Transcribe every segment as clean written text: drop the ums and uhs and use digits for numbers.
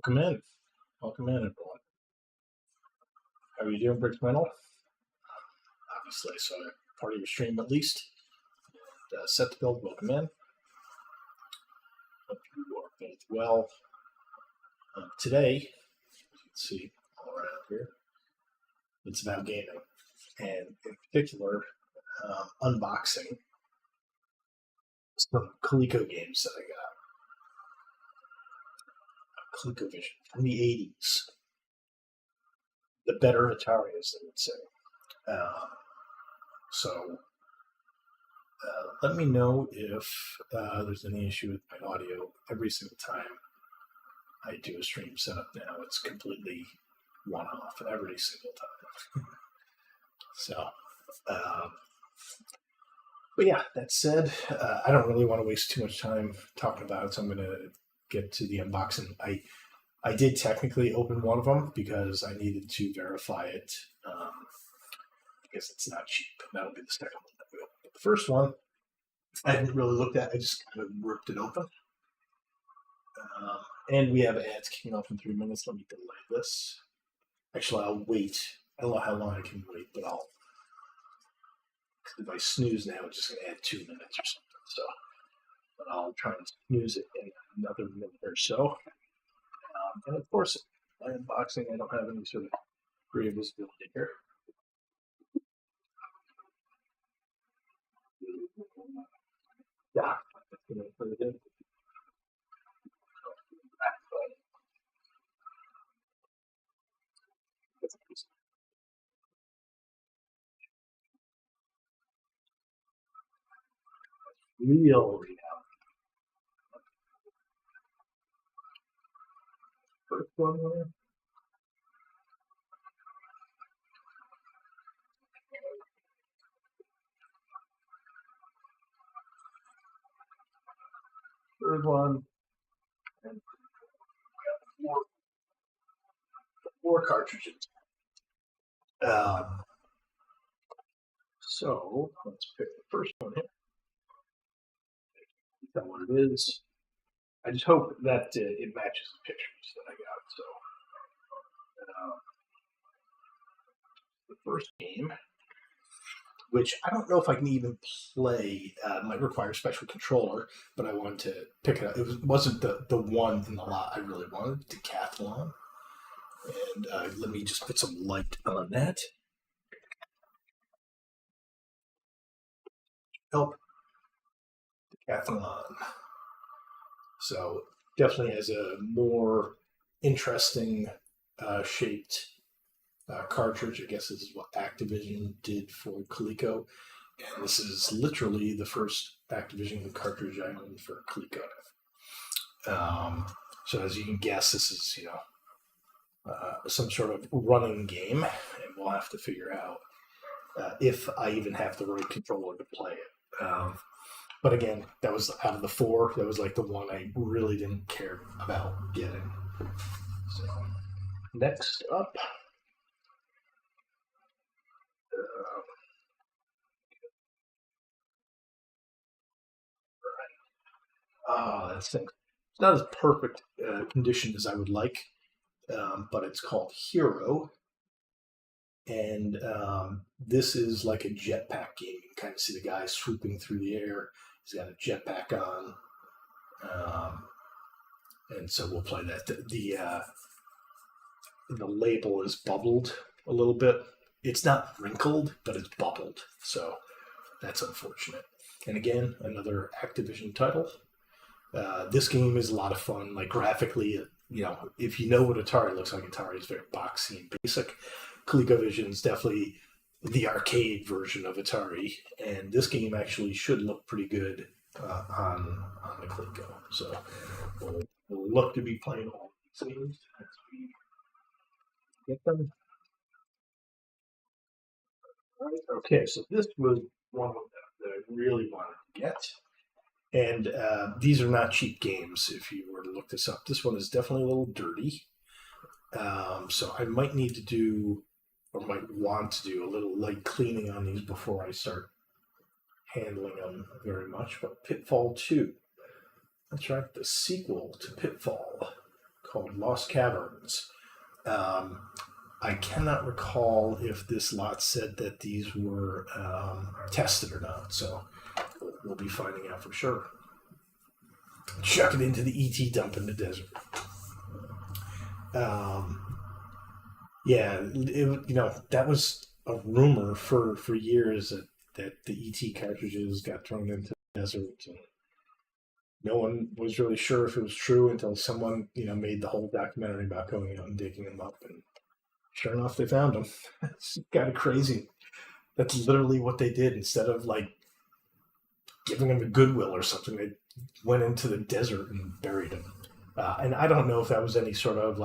Welcome in. Welcome in, everyone. How are you doing, Bricks Mental? Obviously, I saw part of your stream at least. Set to build, welcome in. Hope you are both well. Today, as you can see all around here, it's about gaming, and in particular, unboxing some Coleco games that I got. Colecovision from the 80s. The better Atari, as they would say. So let me know if there's any issue with my audio. Every single time I do a stream setup now, it's completely one-off every single time. So, but yeah, that said, I don't really want to waste too much time talking about it, so I'm going to get to the unboxing. I did technically open one of them because I needed to verify it because it's not cheap. That'll be the second one that we open. But the first one, I didn't really look at. I just kind of ripped it open. And we have ads kicking off in 3 minutes. Let me delay this. Actually, I'll wait. I don't know how long I can wait, but if I snooze now, it's just going to add 2 minutes or something. So, but I'll try and snooze it in another minute or so. And of course, by unboxing, I don't have any sort of great visibility here. Yeah, real reality. First one here. Third one. And four cartridges. So let's pick the first one here. Is that what it is? I just hope that it matches the pictures that I got. So the first game, which I don't know if I can even play, might require a special controller, but I wanted to pick it up. It wasn't the one in the lot I really wanted, Decathlon. And let me just put some light on that. Help. Decathlon. So definitely has a more interesting shaped cartridge. I guess this is what Activision did for Coleco. And this is literally the first Activision cartridge I owned for Coleco. So as you can guess, this is, some sort of running game, and we'll have to figure out if I even have the right controller to play it. But again, that was out of the four. That was like the one I really didn't care about getting. So next up, that thing. It's not as perfect condition as I would like, but it's called Hero. And this is like a jetpack game. You can kind of see the guy swooping through the air. He's got a jetpack on. And so we'll play that. The label is bubbled a little bit. It's not wrinkled, but it's bubbled. So that's unfortunate. And again, another Activision title. This game is a lot of fun. Like graphically, if you know what Atari looks like, Atari is very boxy and basic. Colecovision is definitely the arcade version of Atari, and this game actually should look pretty good on the Coleco. So we'll look to be playing all these games as we get them. All right. Okay, so this was one of them that I really wanted to get. And these are not cheap games if you were to look this up. This one is definitely a little dirty. So I might need to do, or might want to do, a little light cleaning on these before I start handling them very much. But Pitfall 2. That's right, the sequel to Pitfall, called Lost Caverns. I cannot recall if this lot said that these were tested or not, so we'll be finding out for sure. Chuck it into the ET dump in the desert. That was a rumor for years that the ET cartridges got thrown into the desert. And no one was really sure if it was true until someone, made the whole documentary about going out and digging them up. And sure enough, they found them. It's kind of crazy. That's literally what they did. Instead of giving them a Goodwill or something, they went into the desert and buried them. And I don't know if that was any sort of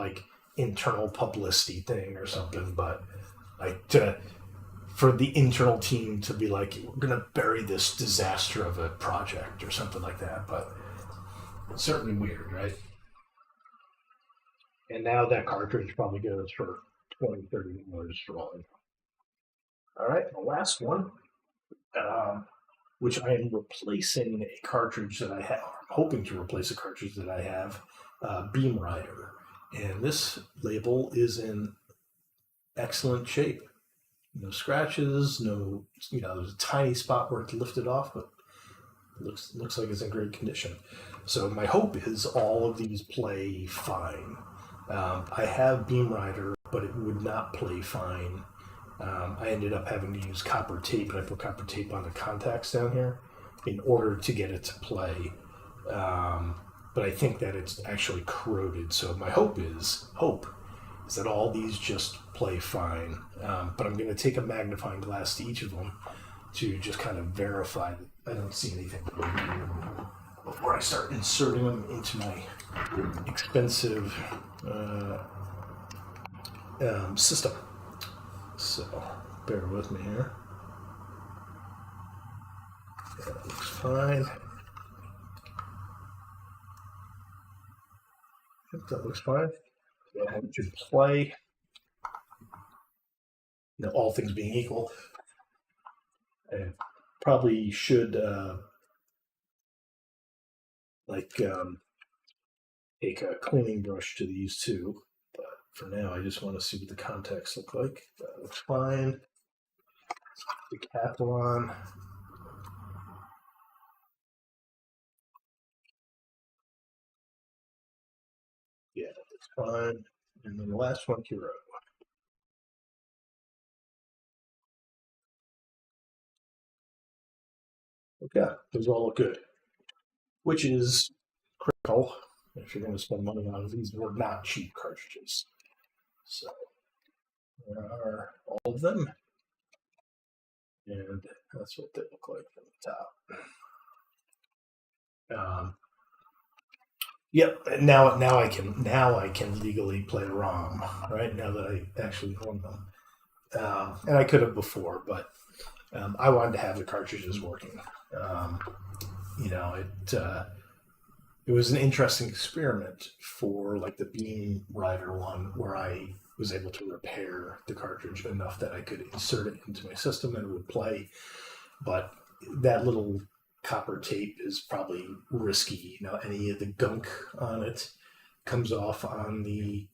internal publicity thing or something, but for the internal team to be like, we're going to bury this disaster of a project or something like that. But it's certainly weird, right? And now that cartridge probably goes for $20, $30 for all I know. All right, the last one, which I am replacing a cartridge that I have, I'm hoping to replace a cartridge that I have, Beam Rider. And this label is in excellent shape. No scratches, no, there's a tiny spot where it's lifted off, but it looks like it's in great condition. So my hope is all of these play fine. I have Beam Rider, but it would not play fine. I ended up having to use copper tape, and I put copper tape on the contacts down here in order to get it to play. But I think that it's actually corroded. So my hope is that all these just play fine. But I'm going to take a magnifying glass to each of them to just kind of verify that I don't see anything before I start inserting them into my expensive system. So bear with me here. That looks fine. That looks fine. Go ahead and just play. All things being equal, I probably should take a cleaning brush to these too. But for now, I just want to see what the contacts look like. That looks fine. The cap on. Yeah, that's fine. And then the last one, Hero. Okay, those all look good. Which is critical if you're going to spend money on these. Were not cheap cartridges. So there are all of them. And that's what they look like from the top. Yep. Now I can legally play ROM, right? Now that I actually own them, and I could have before, but I wanted to have the cartridges working. It was an interesting experiment for the Beam Rider one, where I was able to repair the cartridge enough that I could insert it into my system and it would play. But that little copper tape is probably risky. Any of the gunk on it comes off on the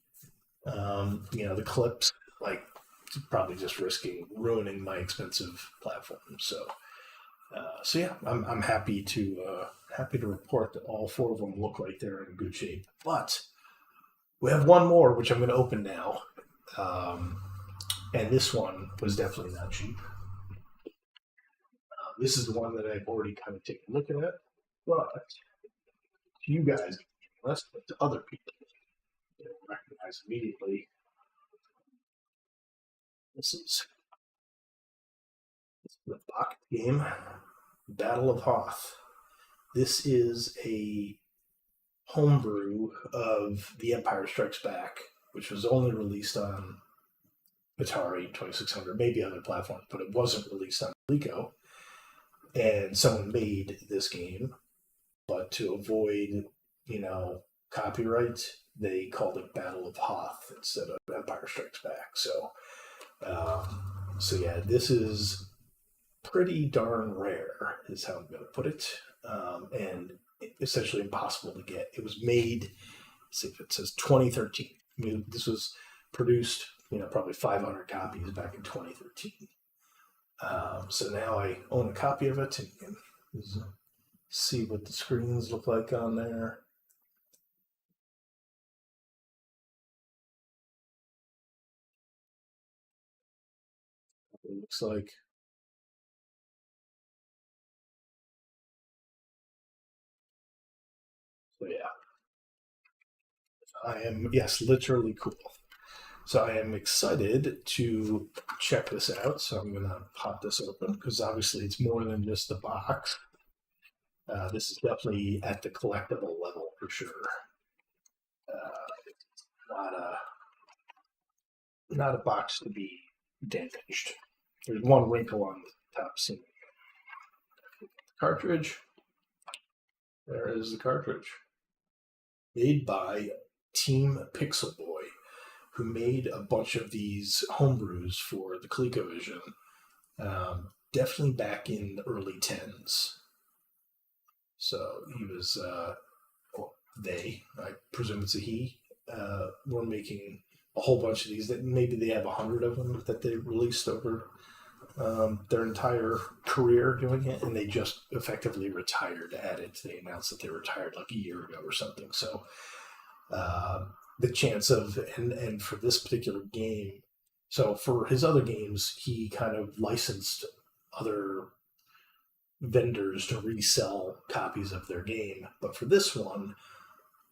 the clips. It's probably just risking ruining my expensive platform. So yeah, I'm happy to report that all four of them look like they're in good shape. But we have one more, which I'm going to open now, and this one was definitely not cheap. This is the one that I've already kind of taken a look at, but to you guys, but to other people, you'll recognize immediately. This is the Bach game, Battle of Hoth. This is a homebrew of The Empire Strikes Back, which was only released on Atari 2600, maybe other platforms, but it wasn't released on Coleco. And someone made this game, but to avoid, copyright, they called it Battle of Hoth instead of Empire Strikes Back. So yeah, this is pretty darn rare, is how I'm going to put it, and essentially impossible to get. It was made see if it says 2013. I mean, this was produced, probably 500 copies back in 2013. So now I own a copy of it, and you can see what the screens look like on there. It looks like. So yeah, I am, yes, literally cool. So I am excited to check this out. So I'm going to pop this open because obviously it's more than just the box. This is definitely at the collectible level for sure. It's not a box to be damaged. There's one wrinkle on the top seam. Cartridge. There is the cartridge. Made by Team Pixel Boy, who made a bunch of these homebrews for the Colecovision, definitely back in the early 10s. So he was, I presume it's a he, were making a whole bunch of these. That maybe they have 100 of them that they released over their entire career doing it, and they just effectively retired at it. They announced that they retired like a year ago or something. So the chance of, and for this particular game, so for his other games, he kind of licensed other vendors to resell copies of their game. But for this one,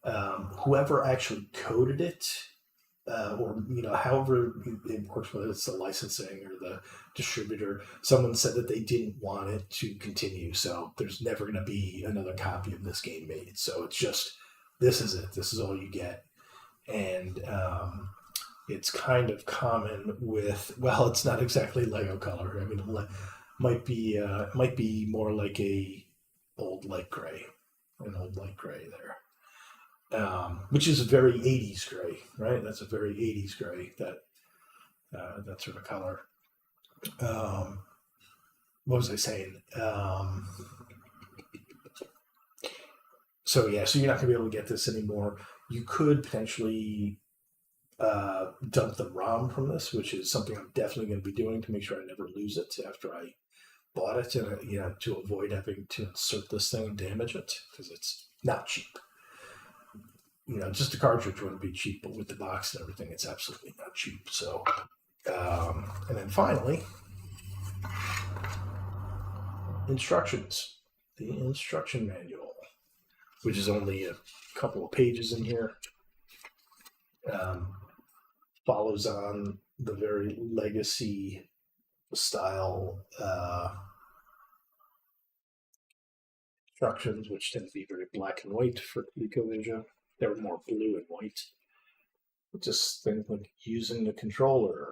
whoever actually coded it, or however it works, whether it's the licensing or the distributor, someone said that they didn't want it to continue. So there's never going to be another copy of this game made. So it's just, this is it. This is all you get. And it's kind of common with, well, it's not exactly Lego color. I mean, it might be more like an old light gray there. Which is a very 80s gray, right? That's a very 80s gray, that sort of color. What was I saying? So you're not going to be able to get this anymore. You could potentially dump the ROM from this, which is something I'm definitely going to be doing to make sure I never lose it after I bought it, and to avoid having to insert this thing and damage it, because it's not cheap. Just the cartridge wouldn't be cheap, but with the box and everything, it's absolutely not cheap. So, and then finally, instructions. The instruction manual, which is only a couple of pages in here, follows on the very legacy style instructions, which tend to be very black and white for Colecovision. They were more blue and white. Just things like using the controller.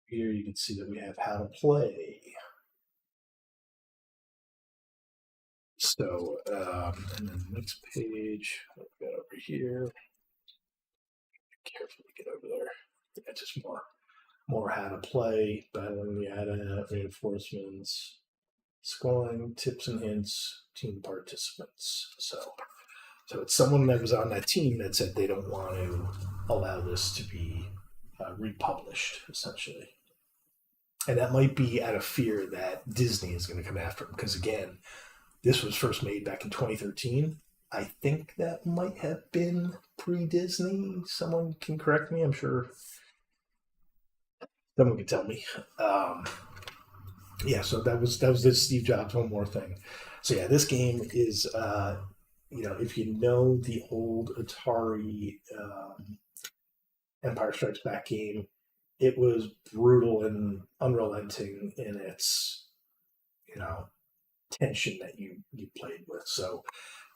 Here you can see that we have how to play. So, and then the next page, I've got over here. Carefully get over there. Yeah, just more how to play, battling the ADA, reinforcements, scoring, tips and hints, team participants. So it's someone that was on that team that said they don't want to allow this to be republished, essentially. And that might be out of fear that Disney is going to come after them. Because again, this was first made back in 2013. I think that might have been pre-Disney. Someone can correct me. I'm sure someone can tell me. So that was the Steve Jobs One More Thing. So yeah, this game is, if you know the old Atari Empire Strikes Back game, it was brutal and unrelenting in its, tension that you played with. So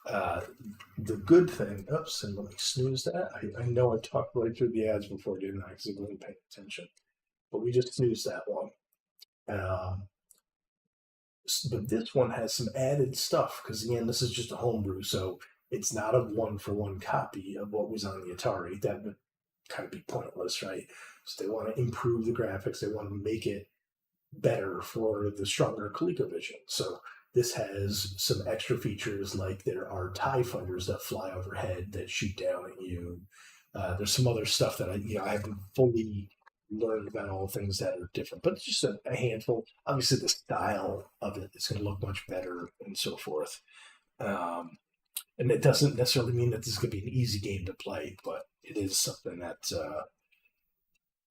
the good thing, oops, and let me snooze that. I know I talked right through the ads before, didn't I? Because I wasn't paying attention. But we just snoozed that one. But this one has some added stuff, because again, this is just a homebrew, so it's not a one-for-one copy of what was on the Atari. That would kind of be pointless, right? So they want to improve the graphics. They want to make it better for the stronger ColecoVision. So This has some extra features, like there are TIE fighters that fly overhead that shoot down at you. There's some other stuff that I haven't fully learned about, all things that are different, but it's just a handful. Obviously, the style of it is going to look much better and so forth. Um, and it doesn't necessarily mean that this is going to be an easy game to play, but it is something that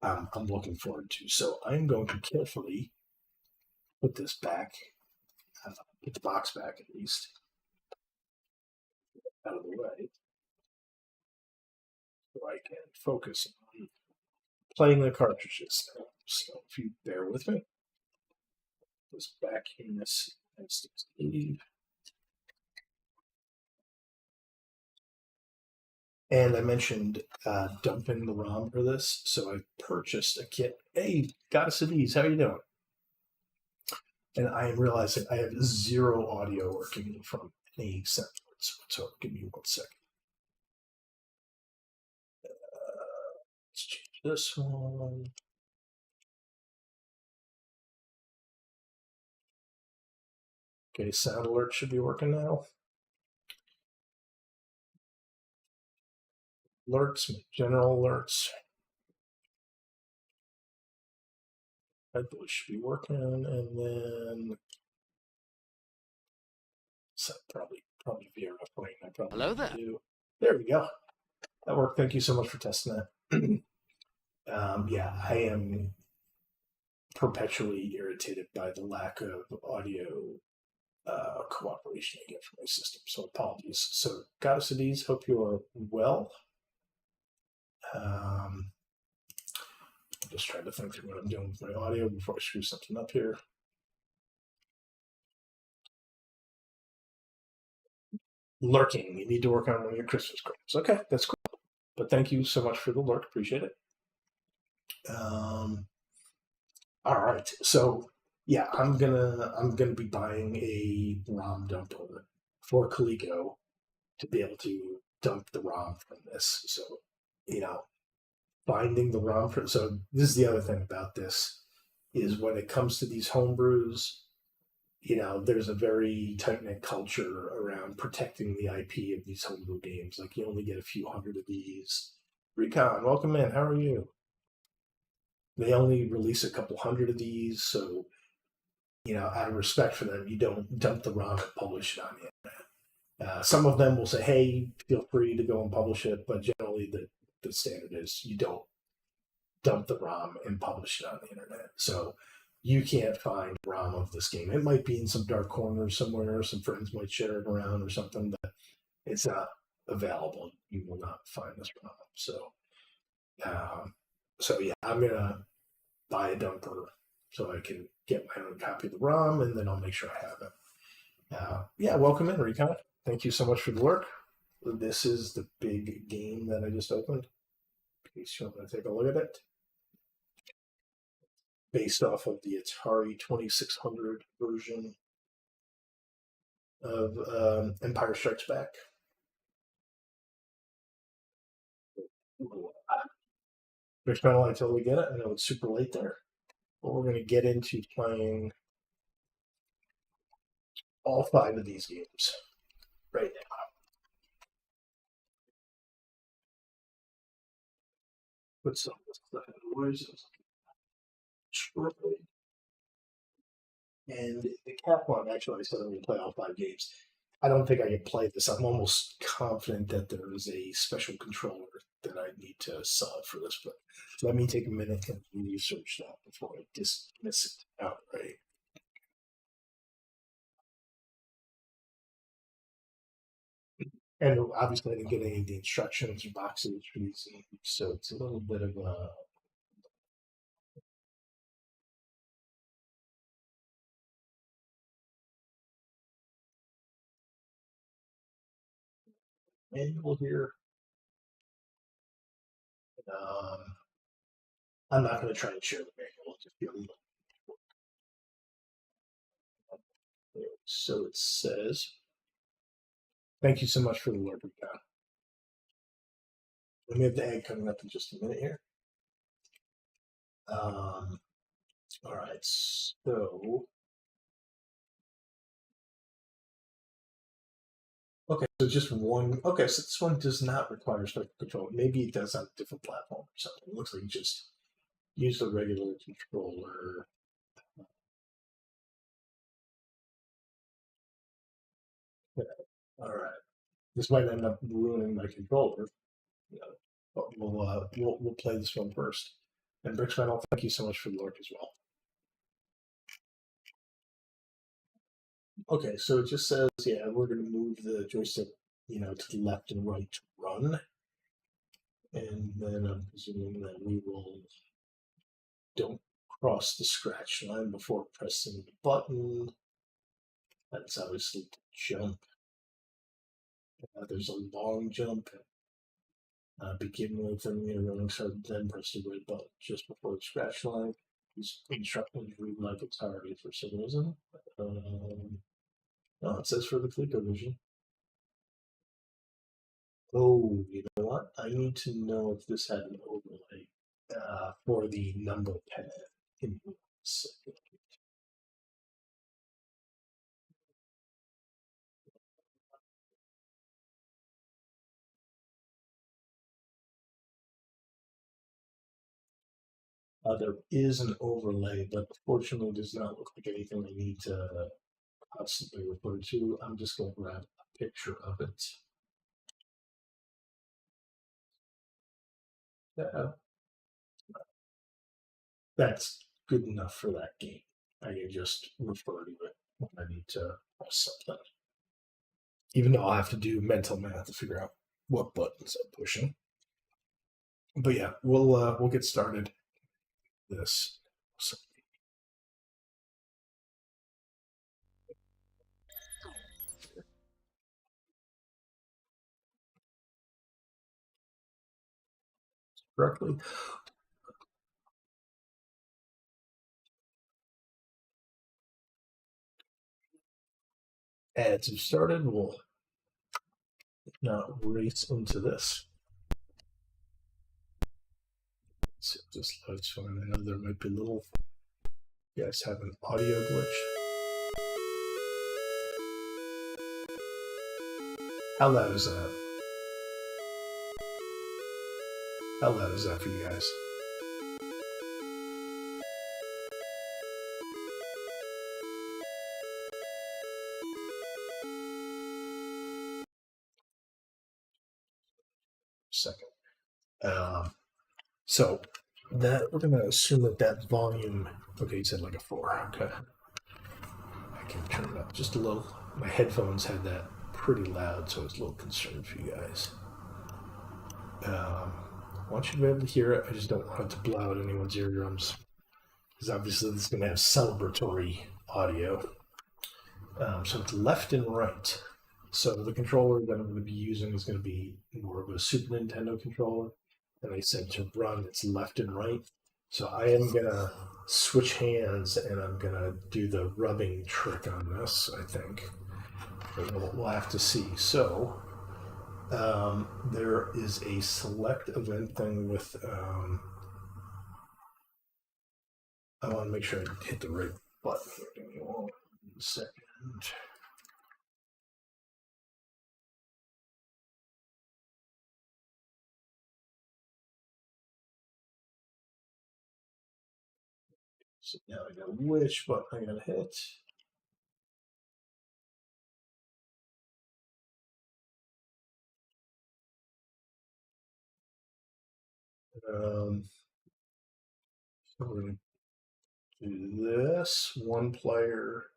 I'm looking forward to. So I'm going to carefully put this back, put the box back at least out of the way, so I can focus on playing the cartridges now. So if you bear with me, this back in this SSD. And I mentioned dumping the ROM for this, so I purchased a kit. Hey, Goddess of Ease, how you doing? And I am realizing I have zero audio working from any sound. So give me 1 second. Let's change this one. Okay, sound alert should be working now. Alerts, general alerts. I believe should be working, and then so probably VRF rain. I probably Hello there. do. There we go. That worked. Thank you so much for testing that. Yeah, I am perpetually irritated by the lack of audio cooperation I get from my system. So apologies. So Goddess of Ease, hope you are well. I'm just trying to think through what I'm doing with my audio before I screw something up here. Lurking. You need to work on one of your Christmas cards. Okay, that's cool. But thank you so much for the lurk. Appreciate it. All right. So yeah, I'm gonna be buying a ROM dumper for Coleco to be able to dump the ROM from this. So, you know, finding the ROM for so this is the other thing about this is when it comes to these homebrews, there's a very tight knit culture around protecting the IP of these homebrew games. Like you only get a few hundred of these. Recon, welcome in. How are you? They only release a couple hundred of these, so out of respect for them, you don't dump the ROM and publish it on the internet. Some of them will say, "Hey, feel free to go and publish it," but generally the standard is you don't dump the ROM and publish it on the internet. So you can't find ROM of this game. It might be in some dark corner somewhere. Some friends might share it around or something, but it's not available. You will not find this ROM. So yeah, I'm gonna buy a dumper so I can get my own copy of the ROM, and then I'll make sure I have it. Yeah, welcome in, Recon. Thank you so much for the work. This is the big game that I just opened. In case you want to take a look at it. Based off of the Atari 2600 version of Empire Strikes Back. Next panel until we get it. I know it's super late there, but we're going to get into playing all 5 of these games right now. Put some of this noises shortly. And the cap one, actually, I said I'm going to play all 5 games. I don't think I can play this. I'm almost confident that there is a special controller that I need to solve for this, but let me take a minute and research that before I dismiss it outright. And obviously, I didn't get any of the instructions or boxes for these games, so it's a little bit of a manual here. Um, I'm not going to try and share the manual. Just be a little. So it says, "Thank you so much for the alert, Recon." We have the egg coming up in just a minute here. All right, so Okay, so just one. Okay, so this one does not require special control. Maybe it does on a different platform or something. It looks like you just use the regular controller. Yeah, all right. This might end up ruining my controller. You know, but we'll play this one first. And Brickman, I'll thank you so much for the lurk as well. Okay, so it just says, yeah, we're going to move the joystick, to the left and right to run. And then I'm presuming that we will don't cross the scratch line before pressing the button. That's obviously to jump. There's a long jump. Begin with the running start, then press the red button just before the scratch line. These instructions read like it's already for some reason. No, it says for the Colecovision. Oh, you know what? I need to know if this had an overlay for the number pad. In there is an overlay, but fortunately does not look like anything I need to constantly refer to. I'm just going to grab a picture of it. Uh, that's good enough for that game. I can just refer to it when I need to press something. Even though I'll have to do mental math to figure out what buttons I'm pushing. But yeah, we'll get started. This correctly. Ads have started. We'll now race into this. Let's see if this loads fine. I know there might be a little. You guys have an audio glitch. How loud is that? How loud is that for you guys? Second. So that we're gonna assume that volume. Okay, you said like a 4. Okay, I can turn it up just a little. My headphones had that pretty loud, so I was a little concerned for you guys. I want you to be able to hear it. I just don't want it to blow out anyone's eardrums, because obviously this is going to have celebratory audio. So it's left and right. So the controller that I'm going to be using is going to be more of a Super Nintendo controller. And I said to run, it's left and right. So I am going to switch hands and I'm going to do the rubbing trick on this, I think. But we'll have to see. So there is a select event thing with. I want to make sure I hit the right button here. Give me 1 second. So now I know which button I'm going to hit. So we're going to do this one player,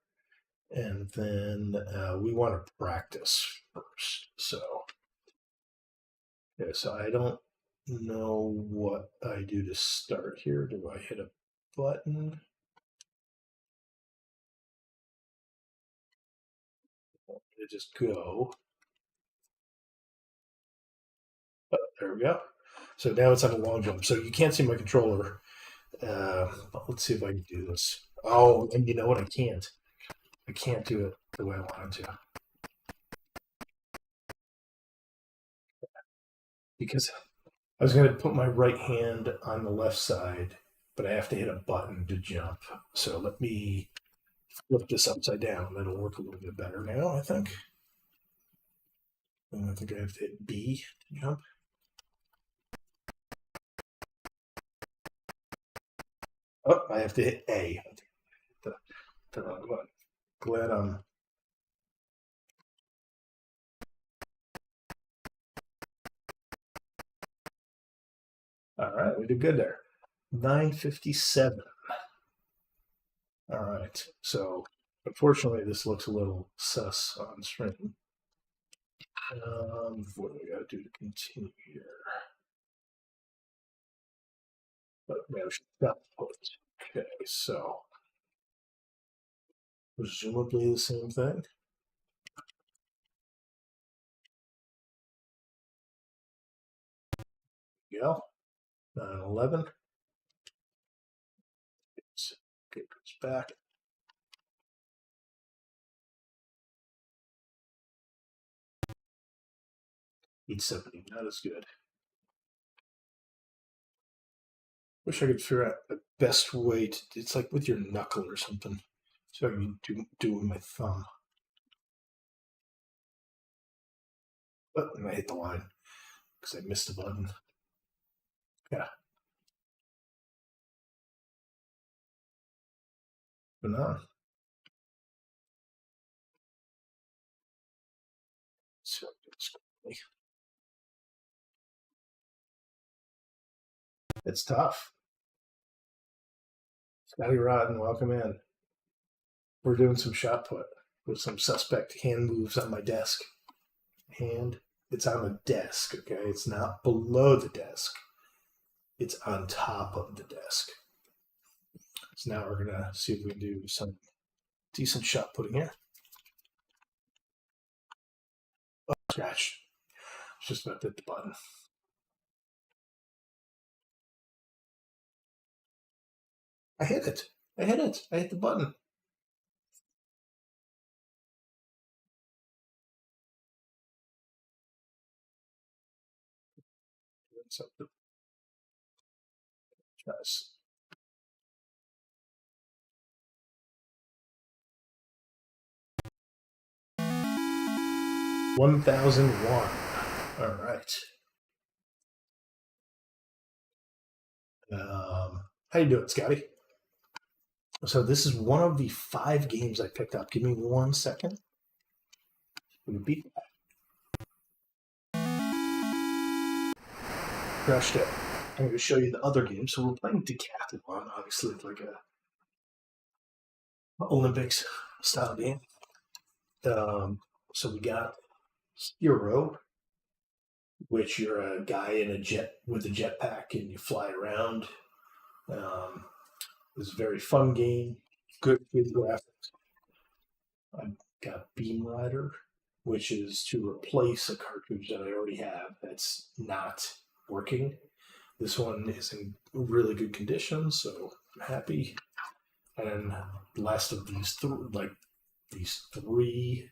and then we want to practice first. So, okay, so I don't know what I do to start here. Do I hit a button? I just go. Oh, there we go. So now it's on a long jump. So you can't see my controller. But let's see if I can do this. Oh, and you know what? I can't. I can't do it the way I wanted to. Because I was going to put my right hand on the left side, but I have to hit a button to jump. So let me flip this upside down. That'll work a little bit better now, I think. And I think I have to hit B to jump. Oh, I have to hit A. The wrong one. Glad I'm. All right, we did good there. 957. All right, so unfortunately, this looks a little sus on screen. What do we got to do to continue here? But yeah, we should stop. Okay, so presumably the same thing. Go. 911. Okay, goes back. 870. Not as good. Wish I could figure out the best way to. It's like with your knuckle or something. So I can do with my thumb. But I hit the line because I missed the button. Yeah. But no. So it's tough. Scotty Rodden, welcome in. We're doing some shot put with some suspect hand moves on my desk. Hand, it's on the desk, okay? It's not below the desk. It's on top of the desk. So now we're gonna see if we can do some decent shot putting here. Oh, scratch. Just about to hit the button. I hit it. I hit it. I hit the button. Something. Nice. $1,001. All right. How you doing, Scotty? So this is one of the 5 games I picked up. Give me 1 second. We beat that. Crushed it. I'm going to show you the other game. So we're playing decathlon, obviously, it's like a Olympics style game. So we got Hero, which you're a guy in a jet with a jetpack and you fly around. It's a very fun game, good graphics. I've got Beam Rider, which is to replace a cartridge that I already have that's not working. This one is in really good condition, so I'm happy. And the last of these three,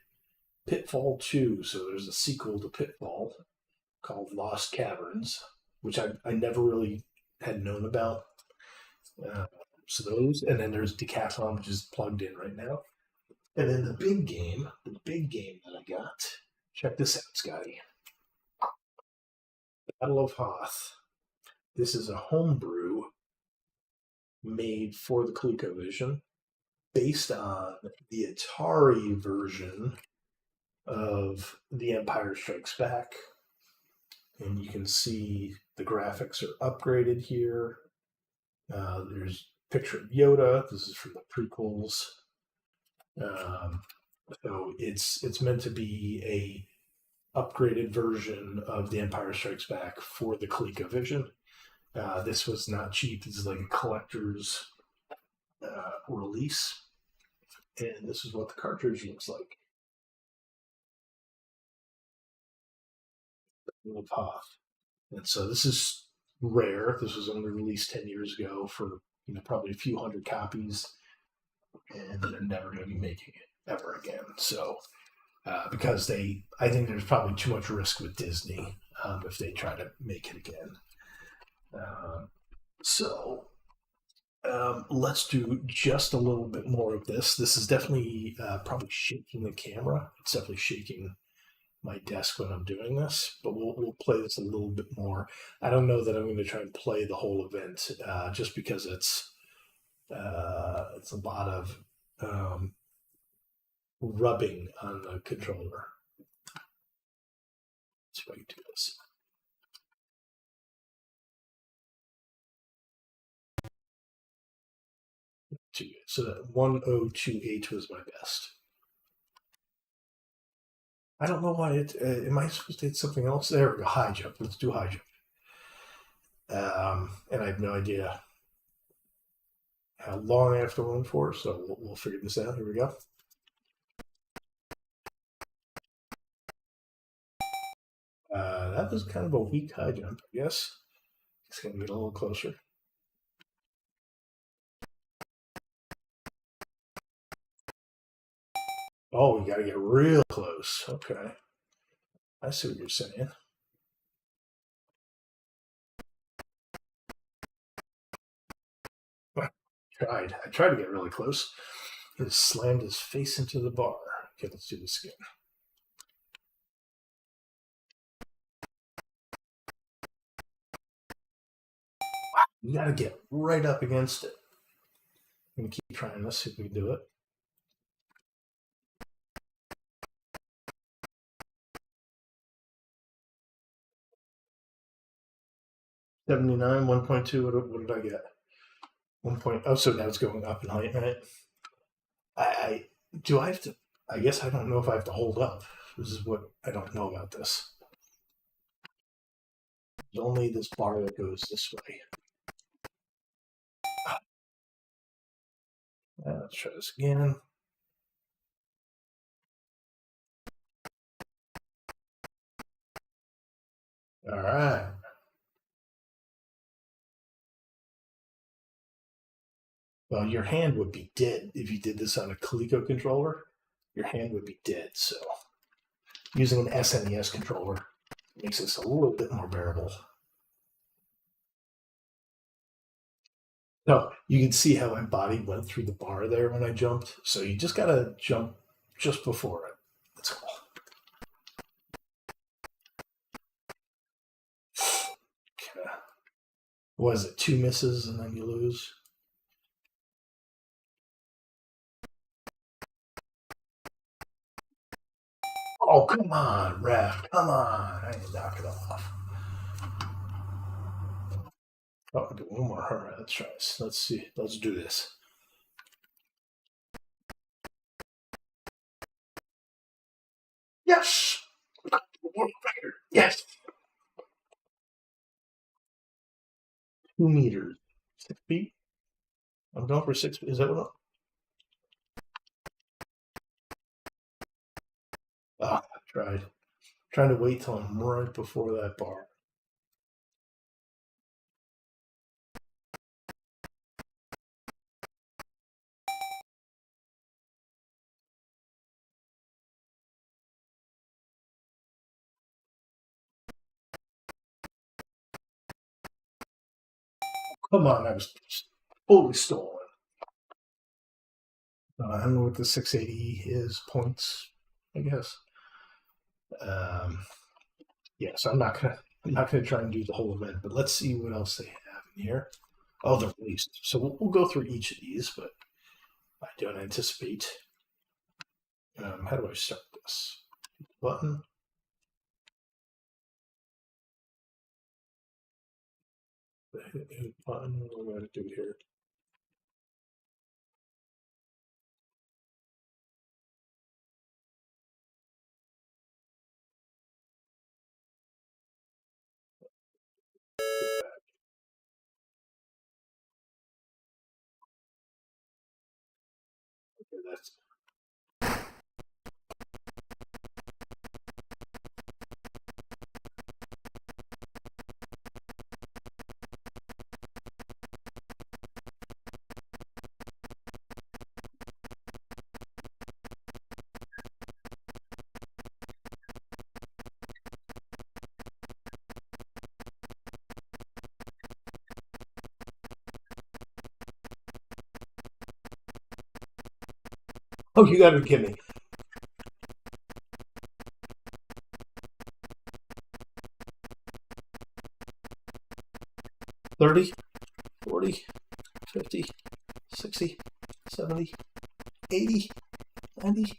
Pitfall 2. So there's a sequel to Pitfall called Lost Caverns, which I never really had known about. So those, and then there's Decathlon, which is plugged in right now. And then the big game that I got. Check this out, Scotty. Battle of Hoth. This is a homebrew made for the ColecoVision, based on the Atari version of The Empire Strikes Back. And you can see the graphics are upgraded here. There's a picture of Yoda. This is from the prequels. So it's meant to be a upgraded version of The Empire Strikes Back for the ColecoVision. This was not cheap. This is like a collector's release. And this is what the cartridge looks like. Of Hoth. And so this is rare. This was only released 10 years ago for probably a few hundred copies, and they're never going to be making it ever again. So because I think there's probably too much risk with Disney if they try to make it again. Let's do just a little bit more of this. This is definitely probably shaking the camera. It's definitely shaking my desk when I'm doing this, but we'll play this a little bit more. I don't know that I'm going to try and play the whole event just because it's a lot of rubbing on the controller. Let's see if I can do this. So that 1028 was my best. I don't know why it. Am I supposed to hit something else? There we go. High jump. Let's do high jump. And I have no idea how long I have to run for, so we'll figure this out. Here we go. That was kind of a weak high jump, I guess. It's going to get a little closer. Oh, we got to get real close. Okay. I see what you're saying. I tried to get really close. He just slammed his face into the bar. Okay, let's do this again. You got to get right up against it. I'm going to keep trying this, see if we can do it. $79, 1.2. What did I get? 1 point. Oh, so now it's going up in height, right? Do I have to? I guess I don't know if I have to hold up. This is what I don't know about this. There's only this bar that goes this way. Let's try this again. All right. Well, your hand would be dead if you did this on a Coleco controller. Your hand would be dead. So using an SNES controller makes this a little bit more bearable. No, you can see how my body went through the bar there when I jumped. So you just gotta jump just before it. That's all. Okay. Was it 2 misses and then you lose? Oh, come on, ref. Come on. I need to knock it off. Oh, I'll do one more. All right, let's try this. Let's see. Let's do this. Yes! World record. Yes! 2 meters. 6 feet? I'm going for 6 feet. Is that what? I tried. Trying to wait till I'm right before that bar. Come on, I was totally stolen. I don't know what the 680 is, points, I guess. Yeah, so I'm not gonna try and do the whole event, but let's see what else they have in here. Oh, they're released. So we'll go through each of these, but I don't anticipate. How do I start this? Button. Button. What am I going to do here? Okay, that's Oh, you got to be kidding me. 30, 40, 50, 60, 70, 80, 90.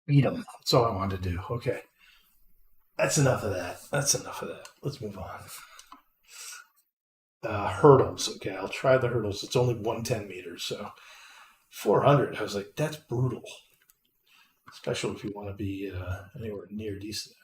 Beat them. That's all I wanted to do. Okay. That's enough of that. That's enough of that. Let's move on. Hurdles. Okay, I'll try the hurdles. It's only 110 meters, so 400. I was like, that's brutal, especially if you want to be anywhere near decent.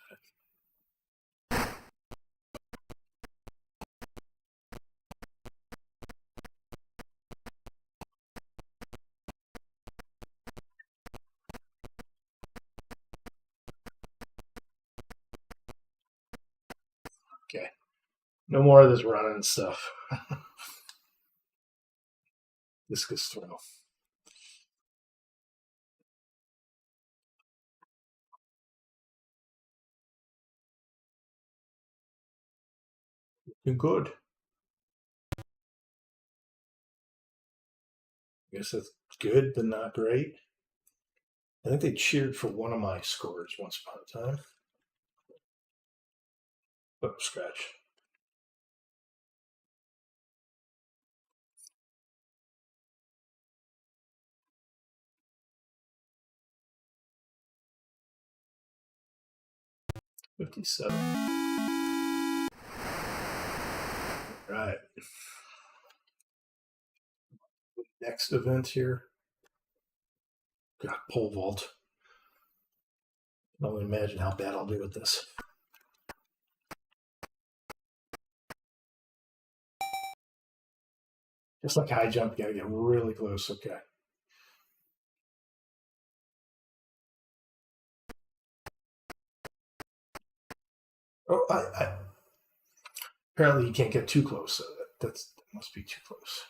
Okay, no more of this running stuff. Discus throw. You're good. I guess that's good, but not great. I think they cheered for one of my scores once upon a time. Oh, scratch. $57. Right. Next event here. Got pole vault. I can only imagine how bad I'll do with this. Just like high jump, you gotta get really close. Okay. Oh, apparently you can't get too close. So that must be too close.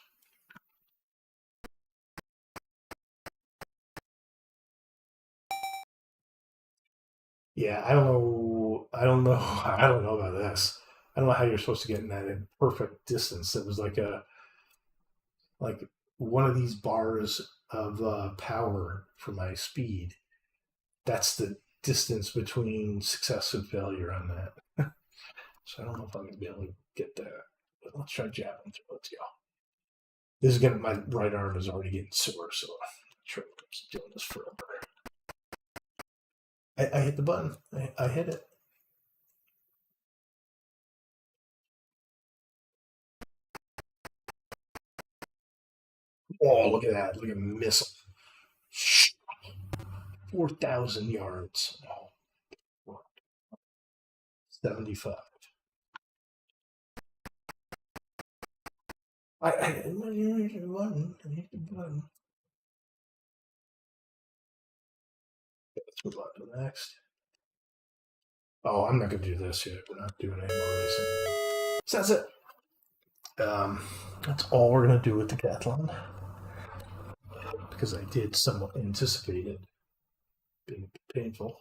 Yeah, I don't know. I don't know. I don't know about this. I don't know how you're supposed to get in that in perfect distance. It was like one of these bars of power for my speed. That's the distance between success and failure on that. So I don't know if I'm gonna be able to get that. But let's try javelin throw. Let's go. This is gonna. My right arm is already getting sore, so I'm not sure I'm gonna keep doing this forever. I hit the button. I hit it. Oh, look at that! Look at missile. 4,000 yards. Oh, 75. I hit the button. I hit the button. Let's move on to the next. Oh, I'm not going to do this yet. We're not doing any more racing. So that's it. That's all we're going to do with the decathlon because I did somewhat anticipate it being painful.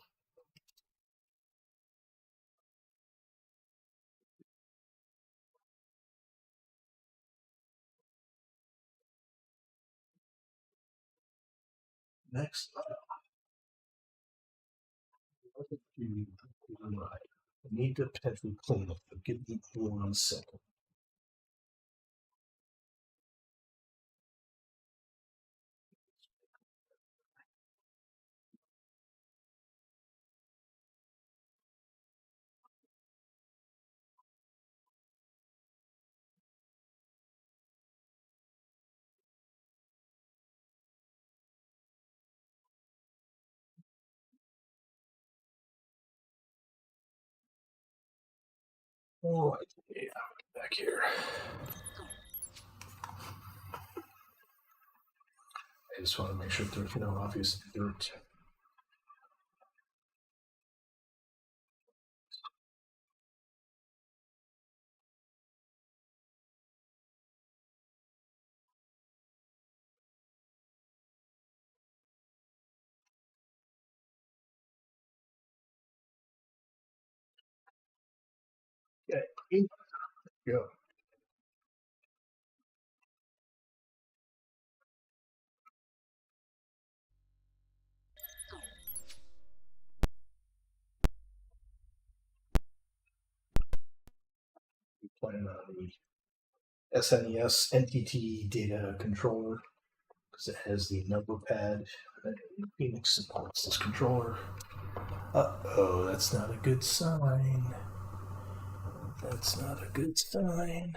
Next, I need to potentially clean up. Give me 1 second. Oh, yeah, back here. I just want to make sure there's no obvious dirt. Okay, go. playing on the SNES NTT data controller because it has the number pad. Phoenix supports this controller. Uh-oh, that's not a good sign. That's not a good sign.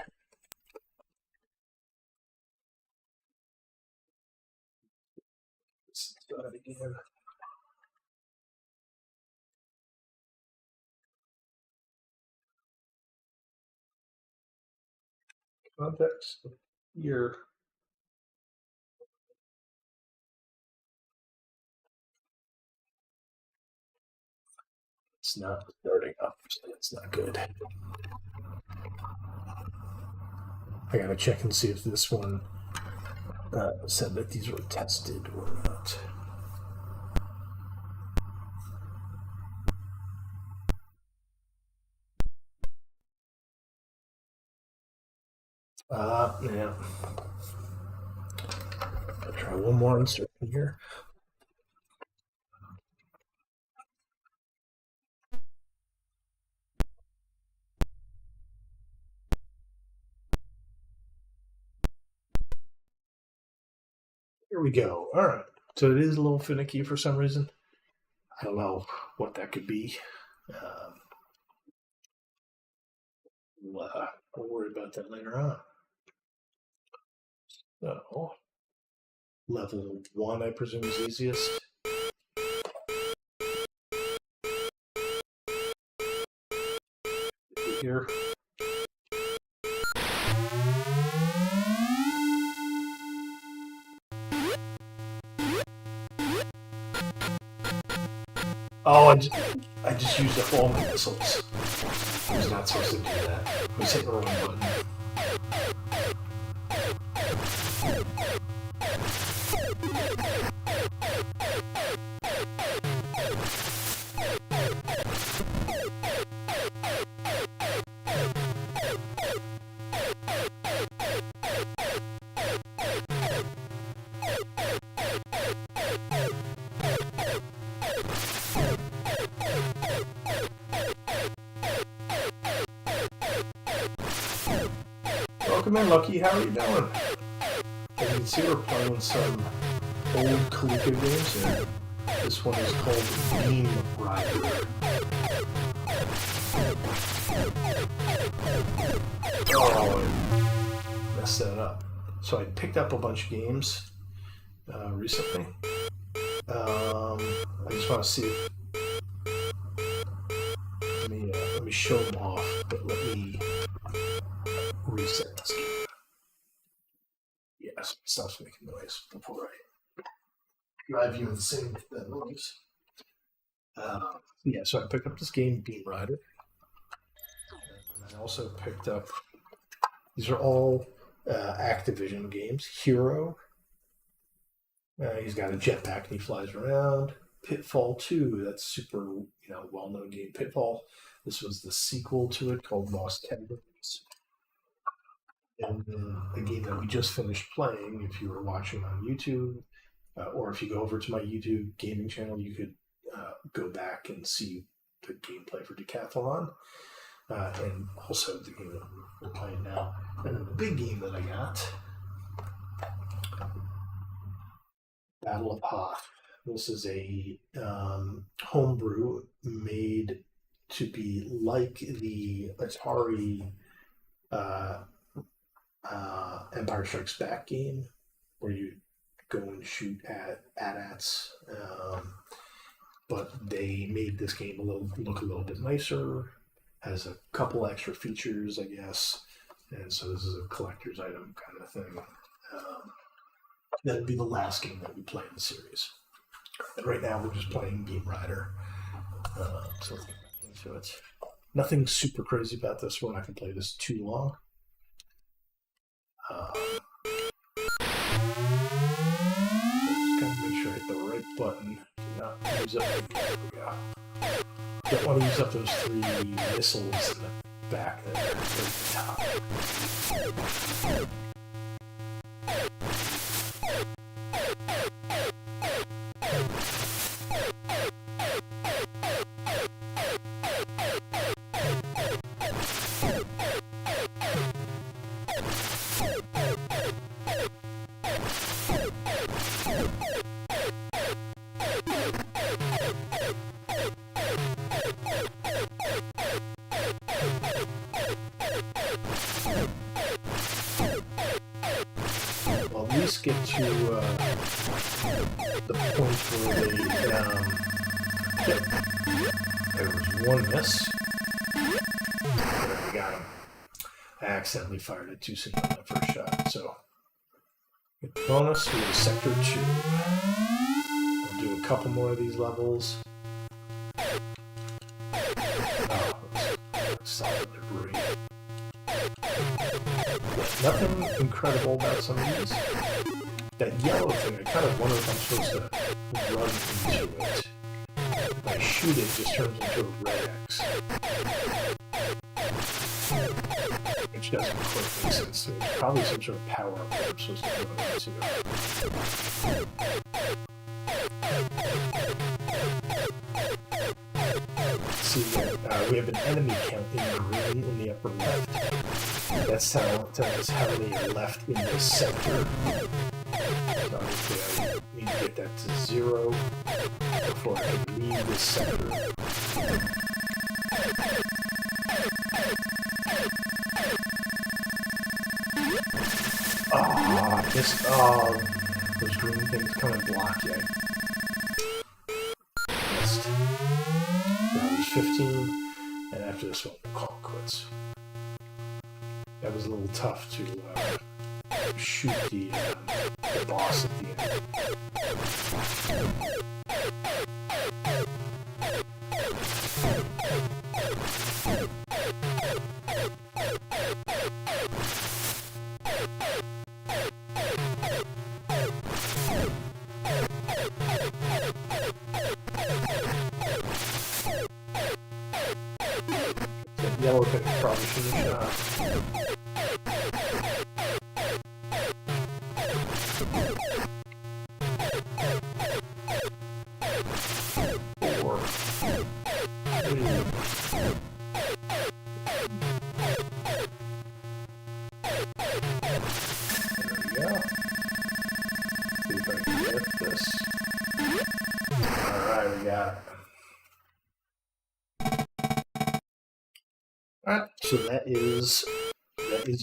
Let's try it again. Context here. It's not starting up, so that's not good. I gotta check and see if this one said that these were tested or not. Yeah. I'll try one more insertion here. Here we go. All right. So it is a little finicky for some reason. I don't know what that could be. We'll worry about that later on. So, level 1, I presume, is easiest. Here. Oh, I just used up all my missiles. I was not supposed to do that. I was hitting the wrong button. Welcome in, Lucky. How are you doing? As you can see, we're playing some old Coleco games here. This one is called Beam Rider. Oh, I messed that up. So I picked up a bunch of games recently. I just want to see if... Let me show them off, but let me reset this game. Yes, stops making noise before I drive you insane with that noise. Yeah, so I picked up this game, Beam Rider. And I also picked up, these are all Activision games. Hero. He's got a jetpack and he flies around. Pitfall 2, that's super well-known game. Pitfall. This was the sequel to it called Lost Tendencies. And a game that we just finished playing, if you were watching on YouTube, or if you go over to my YouTube gaming channel, you could go back and see the gameplay for Decathlon, and also the game that we're playing now. And then the big game that I got, Battle of Hoth. This is a homebrew made to be like the Atari Empire Strikes Back game, where you go and shoot at AT-ATs, but they made this game look a little bit nicer. Has a couple extra features, I guess, and so this is a collector's item kind of thing. That'd be the last game that we play in the series. And right now we're just playing Beam Rider, so let's get back into it. Nothing super crazy about this one. I can play this too long. Just gotta make sure I hit the right button. Do not use up. There we go. Don't want to use up those 3 missiles in the back there. At the top. get to the point where they. Yep. There was one miss. There, we got him. I accidentally fired it too soon on that first shot, so. Get the bonus, we have Sector 2. I'll do a couple more of these levels. Solid debris. Nothing incredible about some of these. That yellow thing, I kind of wonder if I'm supposed to run into it. If I shoot it, it just turns into a red X. Which doesn't quite make sense to me. It's probably some sort of power up that I'm supposed to run into. See, we have an enemy count in green in the upper left. That's telling us how many are left in this sector. So obviously I need to get that to 0 before I can leave this sector. Those green things come and block you. Missed. That was 15, and after this one, we'll call it quits. That was a little tough to shoot the boss at the end. That yellow thing probably should have shot. Alright, so that is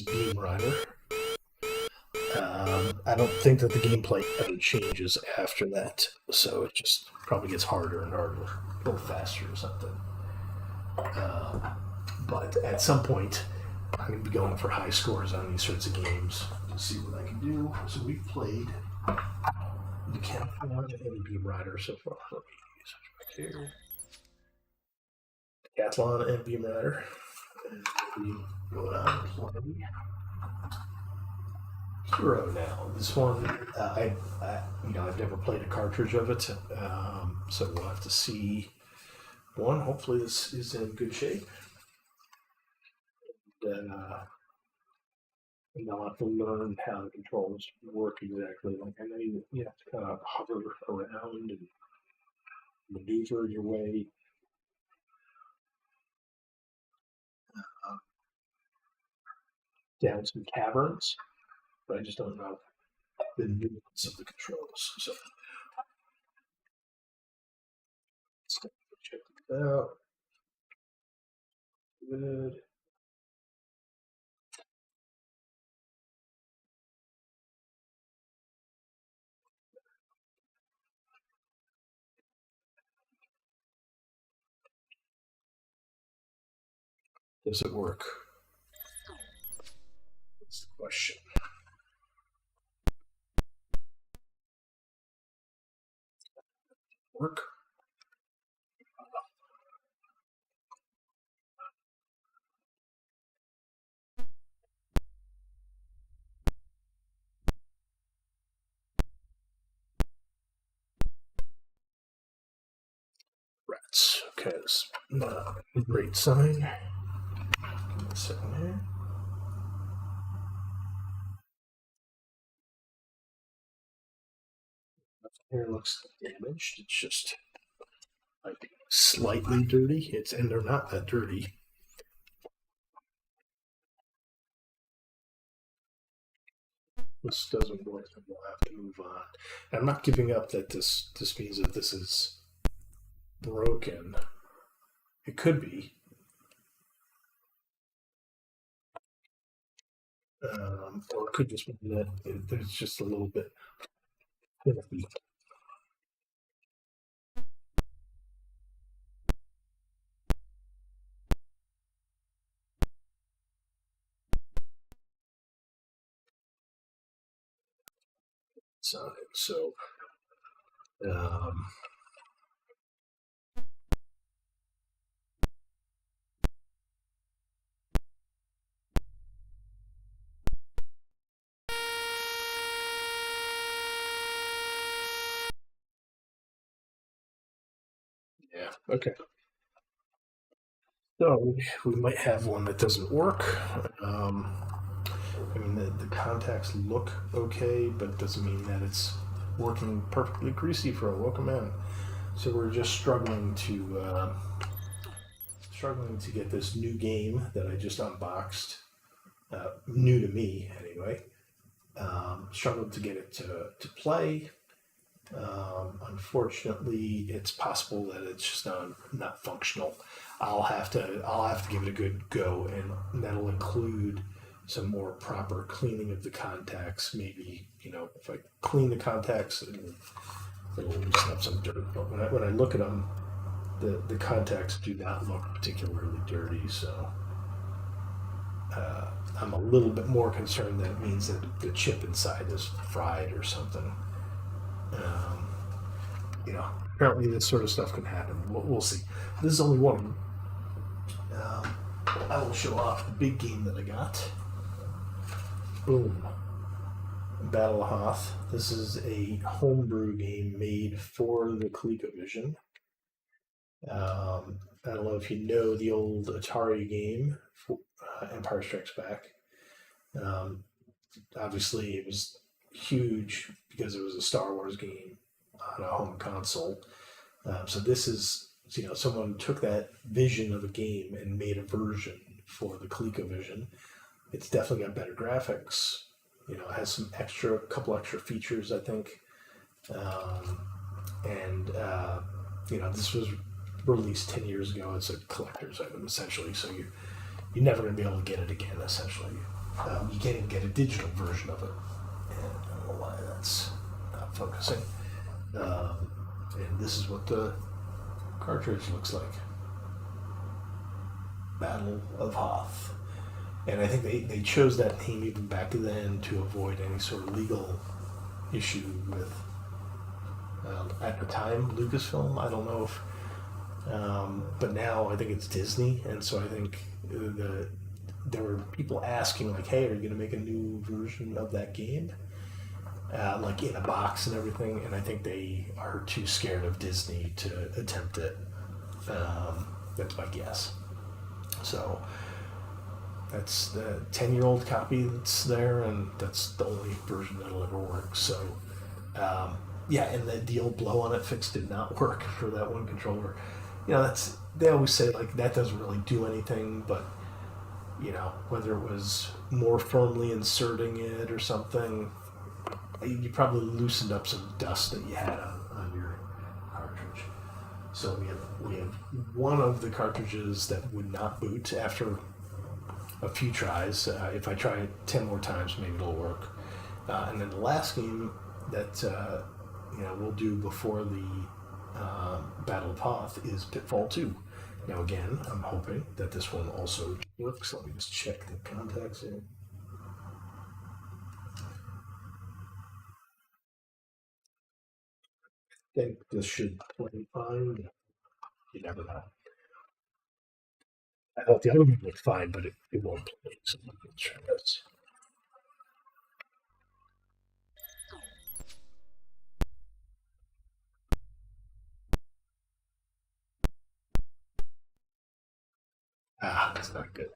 Beam Rider. I don't think that the gameplay ever changes after that, so it just probably gets harder and harder, or faster or something. But at some point, I'm going to be going for high scores on these sorts of games to see what I can do. So we've played the Decathlon and Beam Rider so far. Let me switch back here. Decathlon and Beam Rider. And we go on play Hero now. This one, I've never played a cartridge of it, so we'll have to see. One, hopefully this is in good shape. And I'll have to learn how the controls work exactly. Like I know you have to kind of hover around and maneuver your way down some caverns, but I just don't know the nuance of the controls. So let's check it out. Good. Does it work? That's the question. Work? Rats. Okay, that's not a great sign. Give me a second here. Nothing here looks damaged. It's just like slightly dirty. And they're not that dirty. This doesn't work, and we'll have to move on. I'm not giving up that this means that this is broken. It could be. or it could just be that there's just a little bit finicky. So um, yeah, okay. So we might have one that doesn't work. Um, I mean, the contacts look okay, but it doesn't mean that it's working perfectly greasy for a welcome in. So we're just struggling to get this new game that I just unboxed, new to me anyway. Struggled to get it to play. Unfortunately, it's possible that it's just not functional. I'll have to give it a good go, and that'll include some more proper cleaning of the contacts. Maybe if I clean the contacts, it'll loosen up some dirt. But when I look at them, the contacts do not look particularly dirty. So I'm a little bit more concerned that it means that the chip inside is fried or something. Um, Apparently this sort of stuff can happen. We'll see. This is only one. Um, I will show off the big game that I got. Boom. Battle of Hoth. This is a homebrew game made for the ColecoVision. I don't know if you know the old Atari game, Empire Strikes Back. Um, Obviously, it was huge because it was a Star Wars game on a home console. So this is, someone took that vision of a game and made a version for the ColecoVision. It's definitely got better graphics. It has some couple extra features, I think. Um, and this was released 10 years ago. It's a collector's item essentially, so you're never going to be able to get it again. Essentially, you can't even get a digital version of it. And I don't know why that's not focusing. Um, and this is what the cartridge looks like. Battle of Hoth. And I think they chose that name even back then to avoid any sort of legal issue with, at the time, Lucasfilm. I don't know if, but now I think it's Disney. And so I think there were people asking, like, hey, are you going to make a new version of that game? Like in a box and everything. And I think they are too scared of Disney to attempt it. That's my guess. So that's the 10-year-old copy that's there, and that's the only version that'll ever work. So, yeah, and the old blow on it fix did not work for that one controller. They always say like that doesn't really do anything, but whether it was more firmly inserting it or something, you probably loosened up some dust that you had on your cartridge. So we have one of the cartridges that would not boot after a few tries. If I try it 10 more times, maybe it'll work. And then the last game that we'll do before the Battle of Hoth is Pitfall 2. Now again, I'm hoping that this one also works. Let me just check the contacts in. I think this should play fine. You never know. I thought the other one looked fine, but it won't play. So let me try this. That's not good.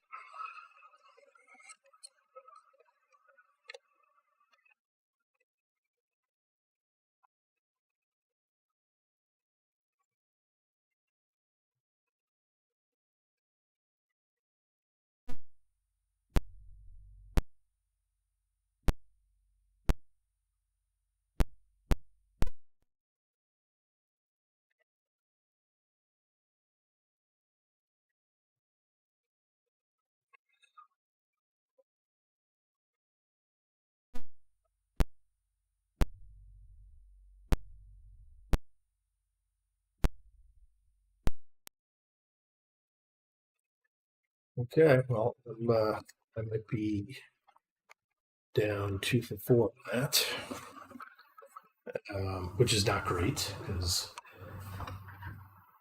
Okay, well, I might be down 2 for 4 on that, which is not great because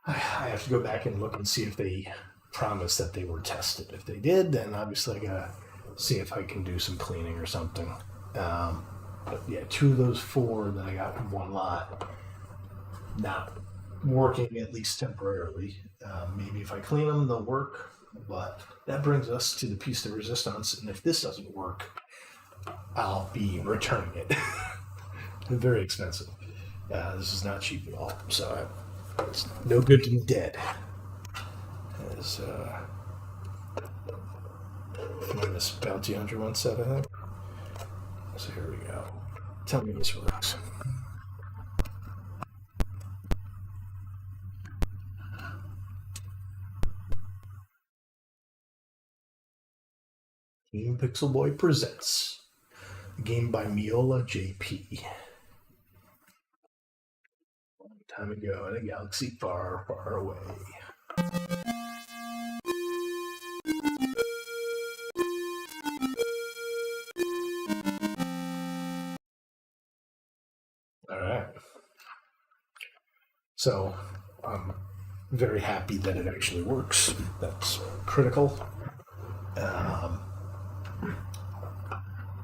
I have to go back and look and see if they promised that they were tested. If they did, then obviously I gotta see if I can do some cleaning or something. But yeah, 2 of those 4 that I got in one lot, not working at least temporarily. Maybe if I clean them, they'll work. But that brings us to the piece de resistance, and if this doesn't work, I'll be returning it. Very expensive. This is not cheap at all. So it's no good to be dead. As minus bounty hunter 1 set, I think. So here we go. Tell me this works. Game Pixel Boy presents a game by Miola JP. Long time ago in a galaxy far, far away. All right. So I'm very happy that it actually works. That's critical.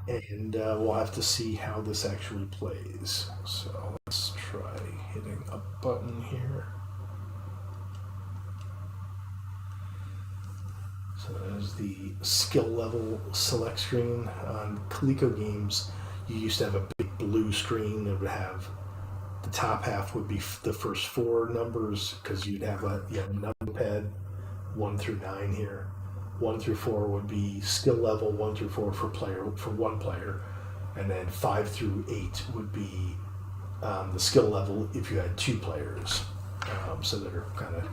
And we'll have to see how this actually plays. So let's try hitting a button here. So there's the skill level select screen. On Coleco games, you used to have a big blue screen that would have the top half would be the first 4 numbers because you'd have a number pad 1 through 9 here. 1 through 4 would be skill level. 1 through 4 for one player, and then 5 through 8 would be the skill level if you had 2 players. So they're kind of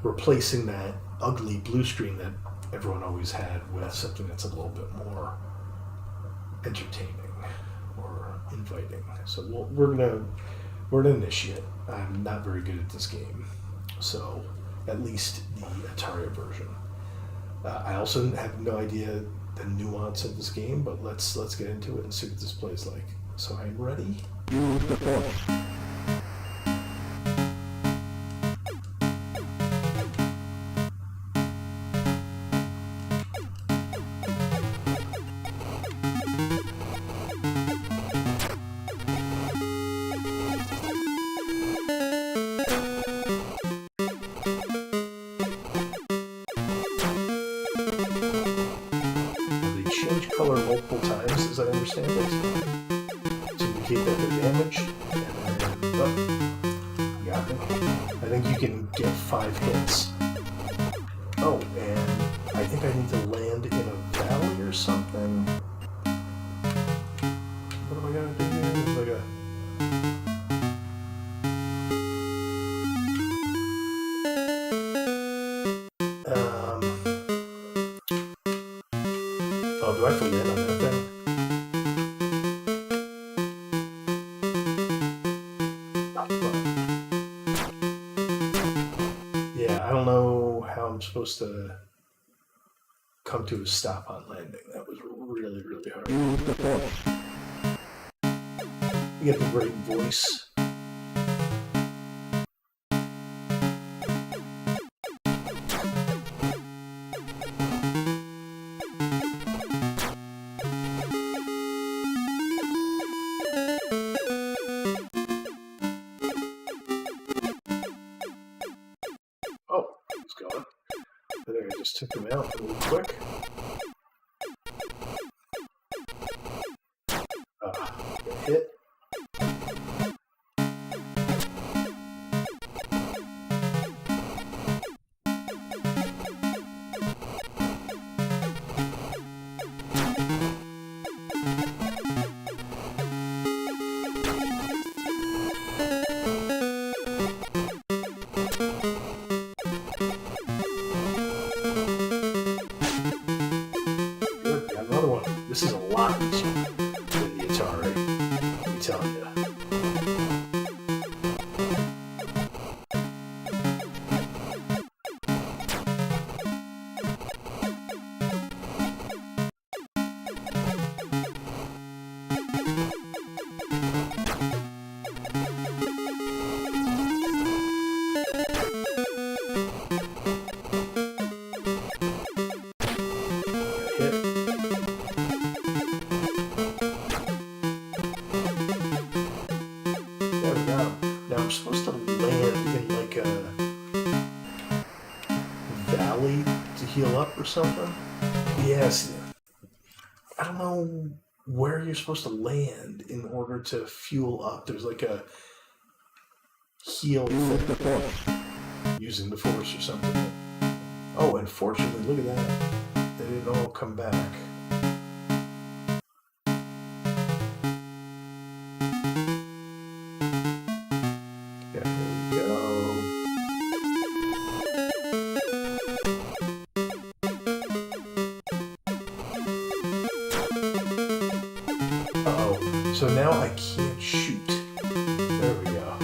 replacing that ugly blue screen that everyone always had with something that's a little bit more entertaining or inviting. So we're gonna initiate. I'm not very good at this game, so at least the Atari version. I also have no idea the nuance of this game, but let's get into it and see what this plays like. So I'm ready. Change color multiple times, as I understand it, to indicate that they're damaged. And got it. I think you can get 5 hits. Oh, and I think I need to land in a valley or something. What am I gonna do here? It's like oh, do I have to land on that thing? Yeah, I don't know how I'm supposed to come to a stop on landing. That was really, really hard. You get the great voice. Oh, he's going. I think I just took him out a little quick. Hit. Good, got another one. This is a lot easier than the Atari, let me tell you. to heal up or something. Yes. I don't know where you're supposed to land in order to fuel up. There's like a heal using the force or something. Oh, and fortunately, look at that. They didn't all come back. Yeah, here we go. Uh-oh. So now I can't shoot. There we go.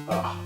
Ah.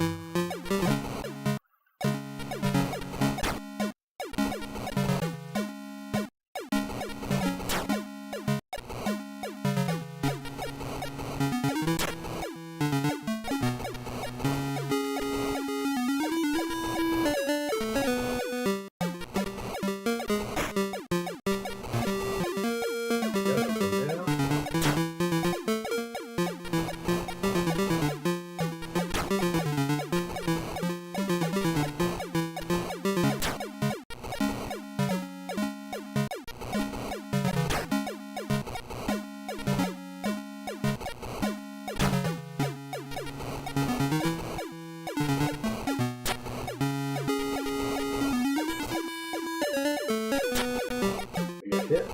Hit.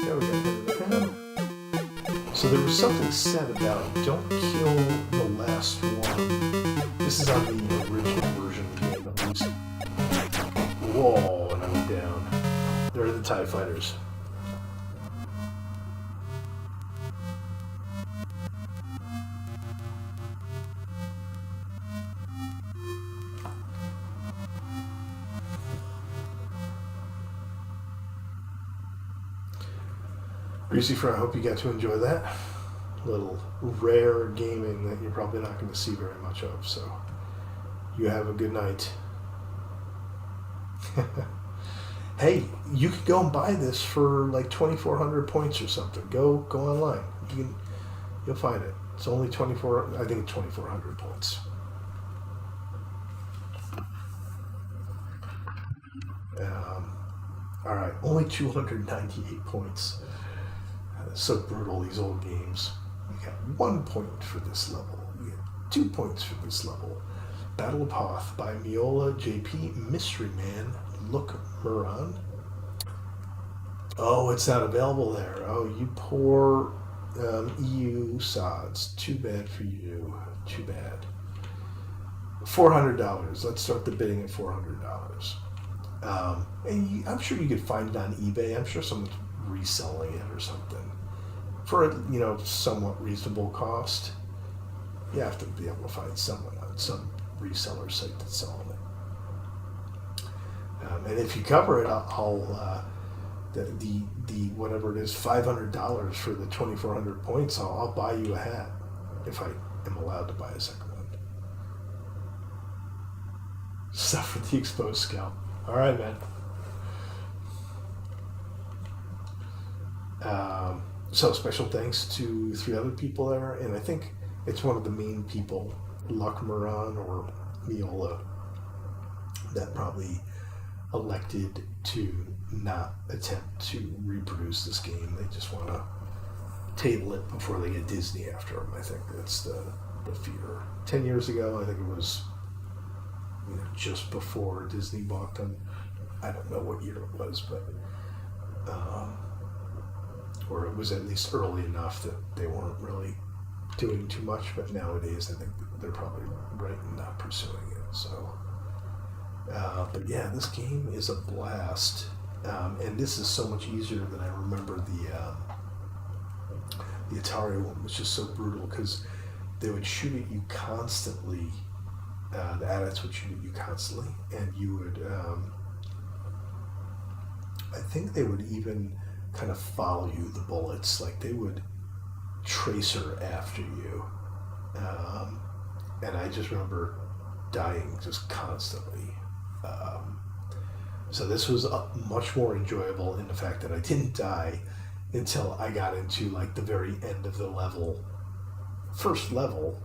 There we go. So there was something said about don't kill the last one. This is on the original version of the game, at least. Whoa, and I went down. There are the TIE fighters. Lucifer, I hope you got to enjoy that. Little rare gaming that you're probably not going to see very much of, so you have a good night. Hey, you could go and buy this for like 2,400 points or something. Go online. You'll find it. It's only 2,400 points. All right, only 298 points. So brutal, these old games. You got 1 point for this level. You get 2 points for this level. Battle of Hoth by Miola, JP, Mystery Man, Look Moran. Oh, it's not available there. Oh, you poor EU sods. Too bad for you. Too bad. $400. Let's start the bidding at $400. And I'm sure you could find it on eBay. I'm sure someone's reselling it or something for a somewhat reasonable cost. You have to be able to find someone on some reseller site that's selling it. And if you cover it, I'll the whatever it is, $500 for the 2,400 points. I'll buy you a hat if I am allowed to buy a second one. Stuff for the exposed scalp. All right, man. So special thanks to 3 other people there, and I think it's one of the main people, Luck Moran or Miola, that probably elected to not attempt to reproduce this game. They just want to table it before they get Disney after them. I think that's the fear. 10 years ago, I think it was just before Disney bought them. I don't know what year it was, but or it was at least early enough that they weren't really doing too much. But nowadays, I think they're probably right in not pursuing it. So, but yeah, this game is a blast, and this is so much easier than I remember the Atari one. Was just so brutal because they would shoot at you constantly. The adults would shoot at you constantly, and you would. I think they would even kind of follow you, the bullets, like they would tracer after you. And I just remember dying just constantly. So this was much more enjoyable in the fact that I didn't die until I got into like the very end of the level, first level,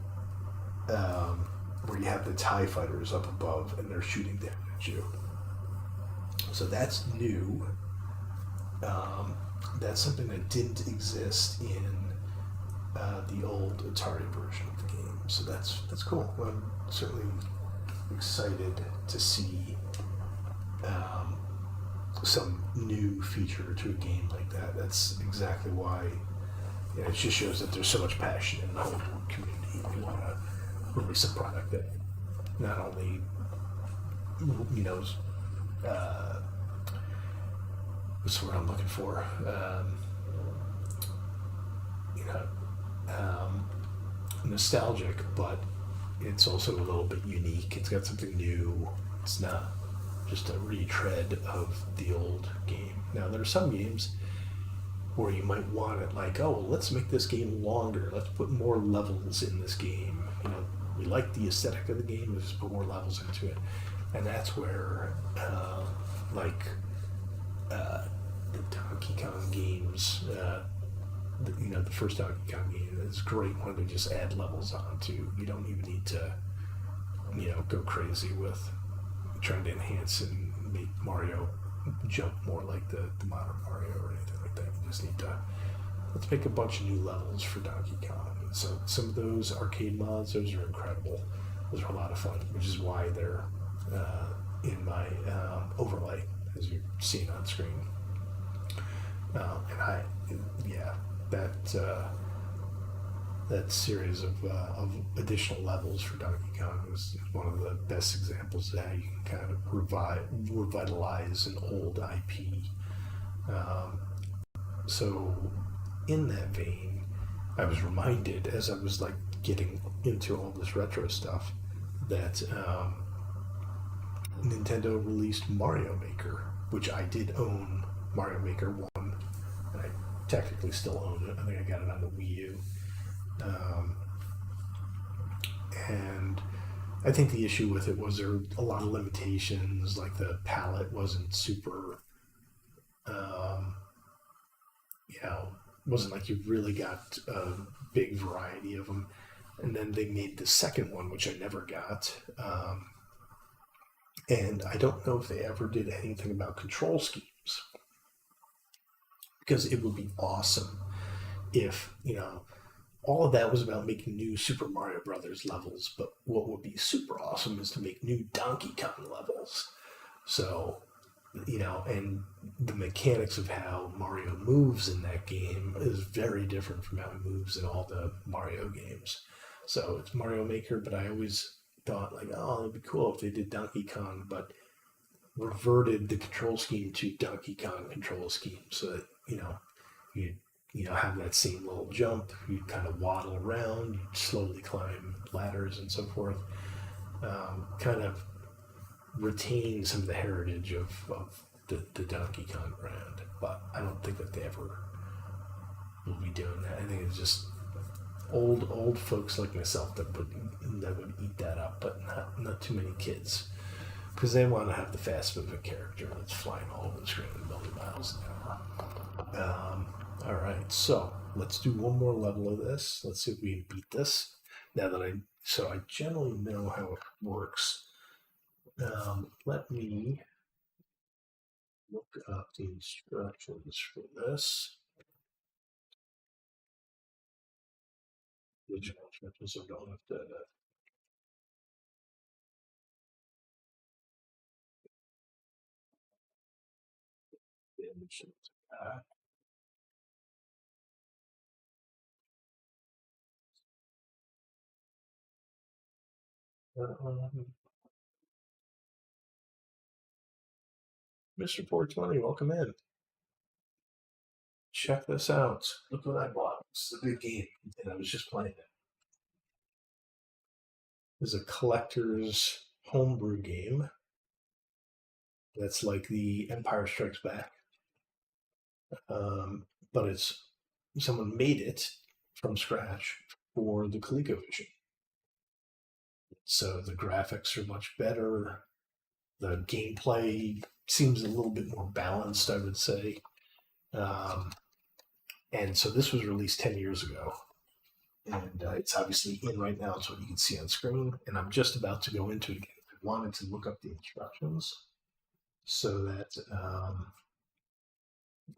where you have the TIE fighters up above and they're shooting down at you. So that's new. Um, that's something that didn't exist in the old Atari version of the game. So that's cool. I'm certainly excited to see um, some new feature to a game like that. That's exactly why. It just shows that there's so much passion in the whole community. We want to release a product that not only, you know, uh, what's the word I'm looking for? You know, nostalgic, but it's also a little bit unique. It's got something new. It's not just a retread of the old game. Now, there are some games where you might want it like, oh, well, let's make this game longer. Let's put more levels in this game. You know, we like the aesthetic of the game. Let's put more levels into it, and that's where, like, the Donkey Kong games. The first Donkey Kong game is a great one to just add levels onto. You don't even need to, go crazy with trying to enhance and make Mario jump more like the modern Mario or anything like that. You just need to let's make a bunch of new levels for Donkey Kong. And so some of those arcade mods, those are incredible. Those are a lot of fun, which is why they're in my overlay as you're seeing on screen. That series of additional levels for Donkey Kong is one of the best examples of how you can kind of revitalize an old IP. So, in that vein, I was reminded as I was like getting into all this retro stuff that Nintendo released Mario Maker, which I did own Mario Maker 1, and I technically still own it. I think I got it on the Wii U. And I think the issue with it was there were a lot of limitations, like the palette wasn't super, um, wasn't like you really got a big variety of them. And then they made the second one, which I never got. And I don't know if they ever did anything about control schemes, because it would be awesome if, all of that was about making new Super Mario Brothers levels, but what would be super awesome is to make new Donkey Kong levels. So, and the mechanics of how Mario moves in that game is very different from how he moves in all the Mario games. So it's Mario Maker, but I always thought like, oh, it'd be cool if they did Donkey Kong, but reverted the control scheme to Donkey Kong control scheme, so that you have that same little jump. You kind of waddle around, you slowly climb ladders and so forth. Kind of retain some of the heritage of the Donkey Kong brand, but I don't think that they ever will be doing that. I think it's just old folks like myself that would eat that up, but not too many kids, because they want to have the fast moving character that's flying all over the screen at a million miles an hour. All right, so let's do one more level of this. Let's see if we can beat this. Now that I generally know how it works. Let me look up the instructions for this. Digital instructions, so I don't have to. Damage it. Mr. 420, welcome in. Check this out. Look what I bought. It's a big game, and I was just playing it. It's a collector's homebrew game. That's like the Empire Strikes Back, but it's someone made it from scratch for the ColecoVision. So the graphics are much better. The gameplay seems a little bit more balanced, I would say. And so this was released 10 years ago. And it's obviously in right now. It's what you can see on screen. And I'm just about to go into it again. I wanted to look up the instructions so that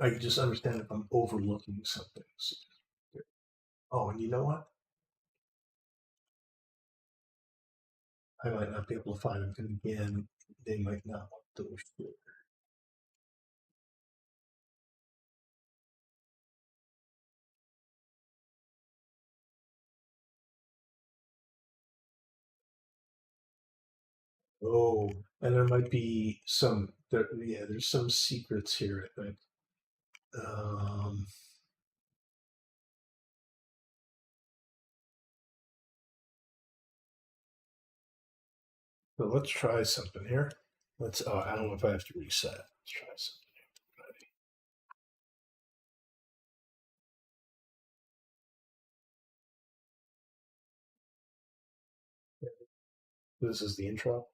I can just understand if I'm overlooking something. So, oh, and you know what? I might not be able to find them because, again, they might not want those. Oh, and there might be some. Yeah, there's some secrets here, I think. Um, so let's try something here. Let's. Oh, I don't know if I have to reset. Let's try something. This is the intro.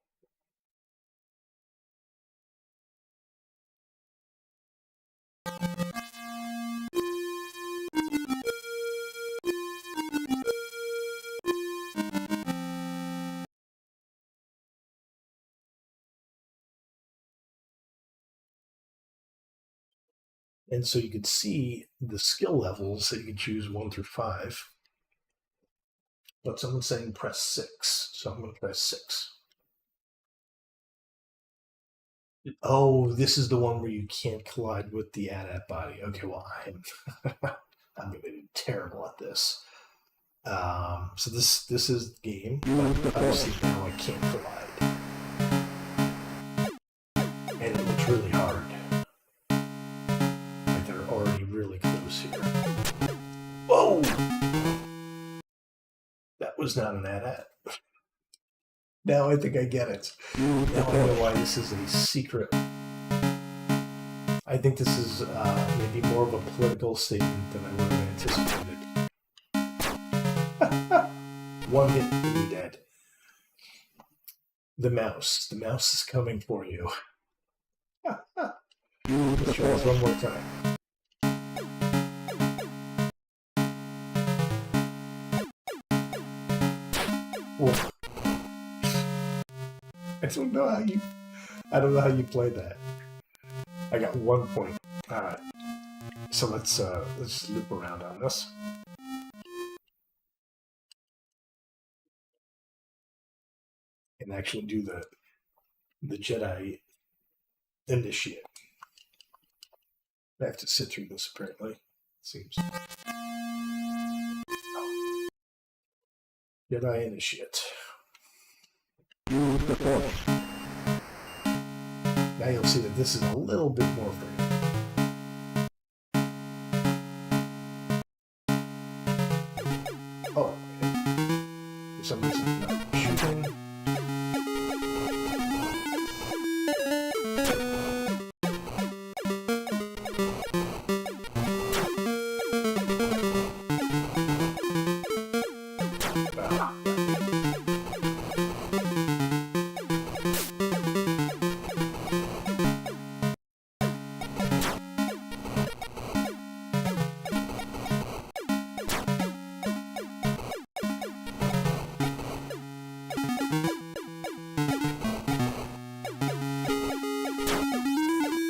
And so you could see the skill levels that you could choose 1 through 5. But someone's saying press 6, so I'm going to press 6. Oh, this is the one where you can't collide with the AT-AT body. Okay, well, I'm going to be terrible at this. So this is the game, but obviously now I can't collide. And it looks really hard. Like they're already really close here. Whoa! That was not an AT-AT. Now I think I get it. Now I know why this is a secret. I think this is maybe more of a political statement than I would have anticipated. One hit and you're dead. The mouse. The mouse is coming for you. Let's try this one more time. Oh. I don't know how you play that. I got 1 point. All right. So let's loop around on this. And actually do the Jedi initiate. I have to sit through this apparently. It seems. Oh. Jedi initiate. Use the Force. Now you'll see that this is a little bit more for you. Oh, okay. For some reason, not shooting.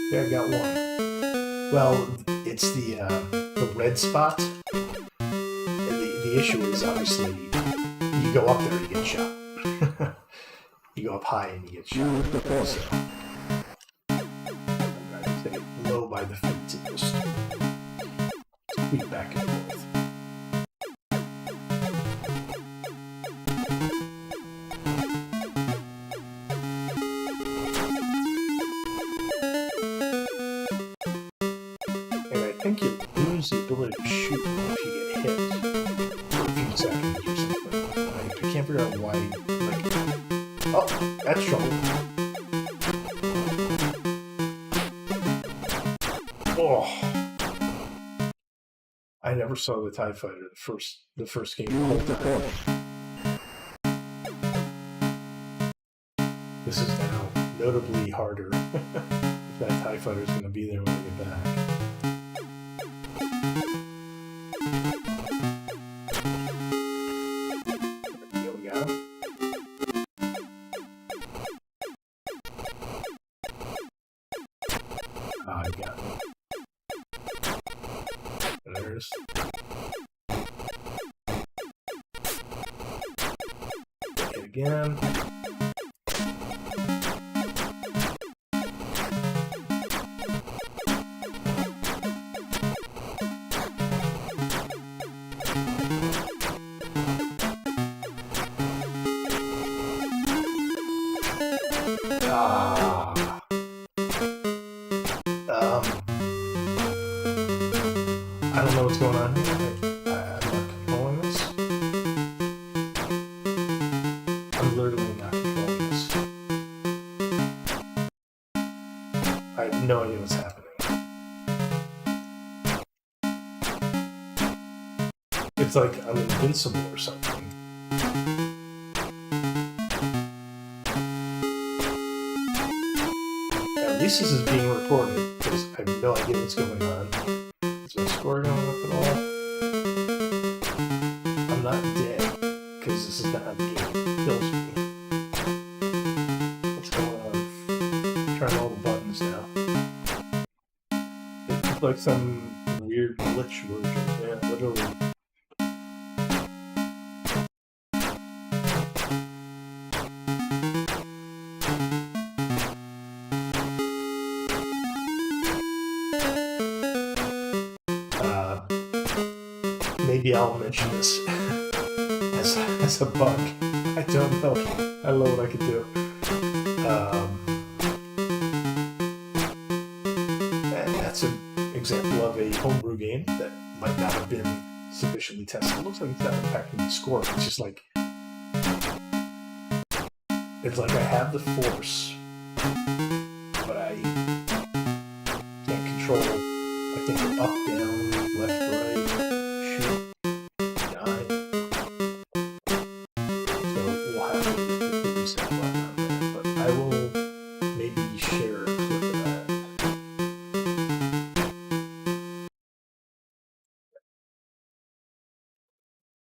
Yeah, I got one. Well, it's the red spot. And the issue is obviously you go up there, you get shot. You go up high and you get shot. So, I'm going to stay low by the feet and just squeak back and forth. I think you lose the ability to shoot if you get hit for a few seconds or something. I can't figure out why. Like, oh, that's trouble. Oh, I never saw the TIE Fighter the first game. This is now notably harder. If that TIE Fighter is going to be there when I get back. might have gotten it. There's. Hit again. I don't know what's going on here. I'm not controlling this. I'm literally not controlling this. I have no idea what's happening. It's like I'm invincible or something. At least this is being recorded, because I have no idea what's going on. Is my score going up at all? I'm not dead, because this is not a game that kills me. What's going on? I'm trying all the buttons now. It looks like some weird glitch version. Yeah, literally. Maybe I'll mention this as a bug. I don't know. I don't know what I could do. And that's an example of a homebrew game that might not have been sufficiently tested. It looks like it's not impacting the score. It's just like I have the force, but I can't control. I can't go up, down, left, right.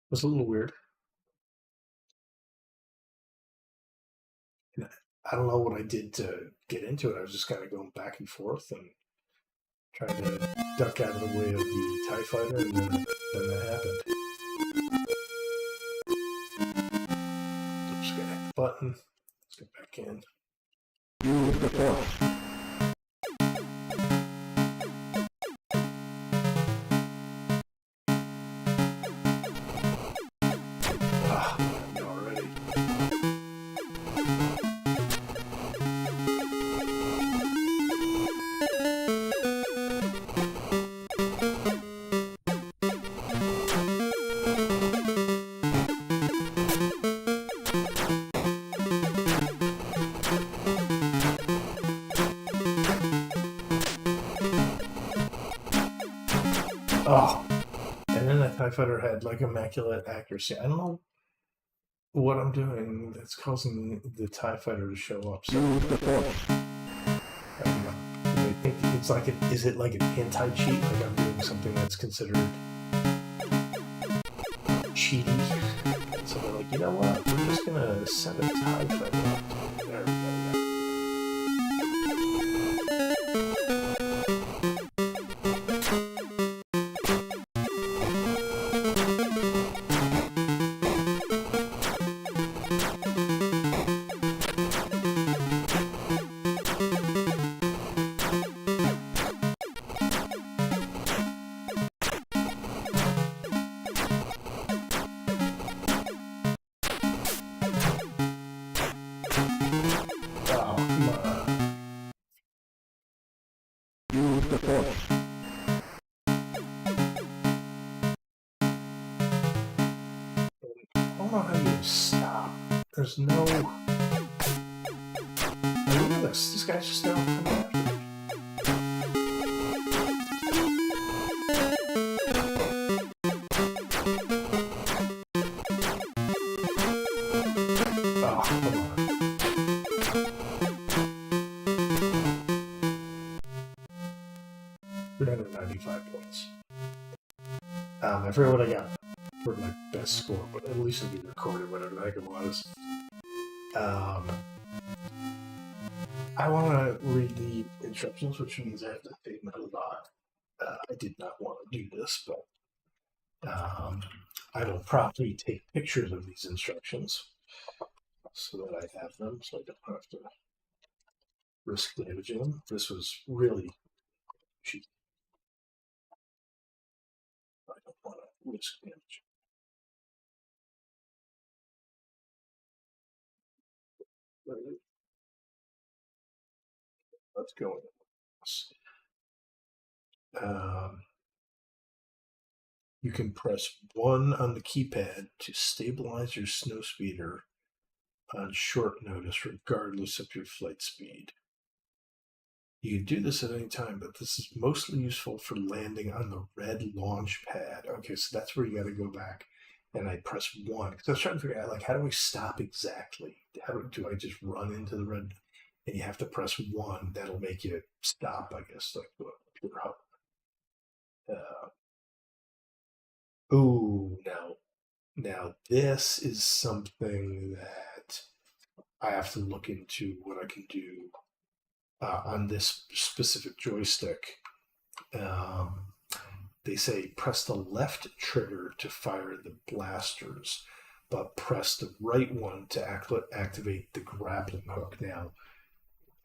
It was a little weird. I don't know what I did to get into it. I was just kind of going back and forth and trying to duck out of the way of the TIE fighter, and then that happened. I'm just gonna hit the button. Let's get back in. Use the force. Oh, and then that TIE fighter had like immaculate accuracy. I don't know what I'm doing that's causing the TIE fighter to show up. So Use the force. I don't know. I think it's like is it like an anti-cheat? Like I'm doing something that's considered cheaty. So they're like, you know what? We're just gonna send a TIE fighter up. There we go. Use the force. I don't know how you stop. There's no. Look at this. This guy's just now coming after me. Oh, come on. $395 points. I forget what I got for my best score, but at least it'll be recorded, whatever the heck it was. I want to read the instructions, which means I have to say my lot. I did not want to do this, but I will probably take pictures of these instructions so that I have them, so I don't have to risk damaging them. This was really cheap. I don't want to risk damage. Let's go in this. Um, you can press 1 on the keypad to stabilize your snow speeder on short notice, regardless of your flight speed. You can do this at any time, but this is mostly useful for landing on the red launch pad. Okay, so that's where you got to go back. And I press 1 because I was trying to figure out, like, how do we stop exactly? How do I just run into the red? And you have to press 1. That'll make you stop, I guess, like pure hub. Ooh, now this is something that I have to look into what I can do on this specific joystick. Um, they say press the left trigger to fire the blasters, but press the right one to activate the grappling hook. Now,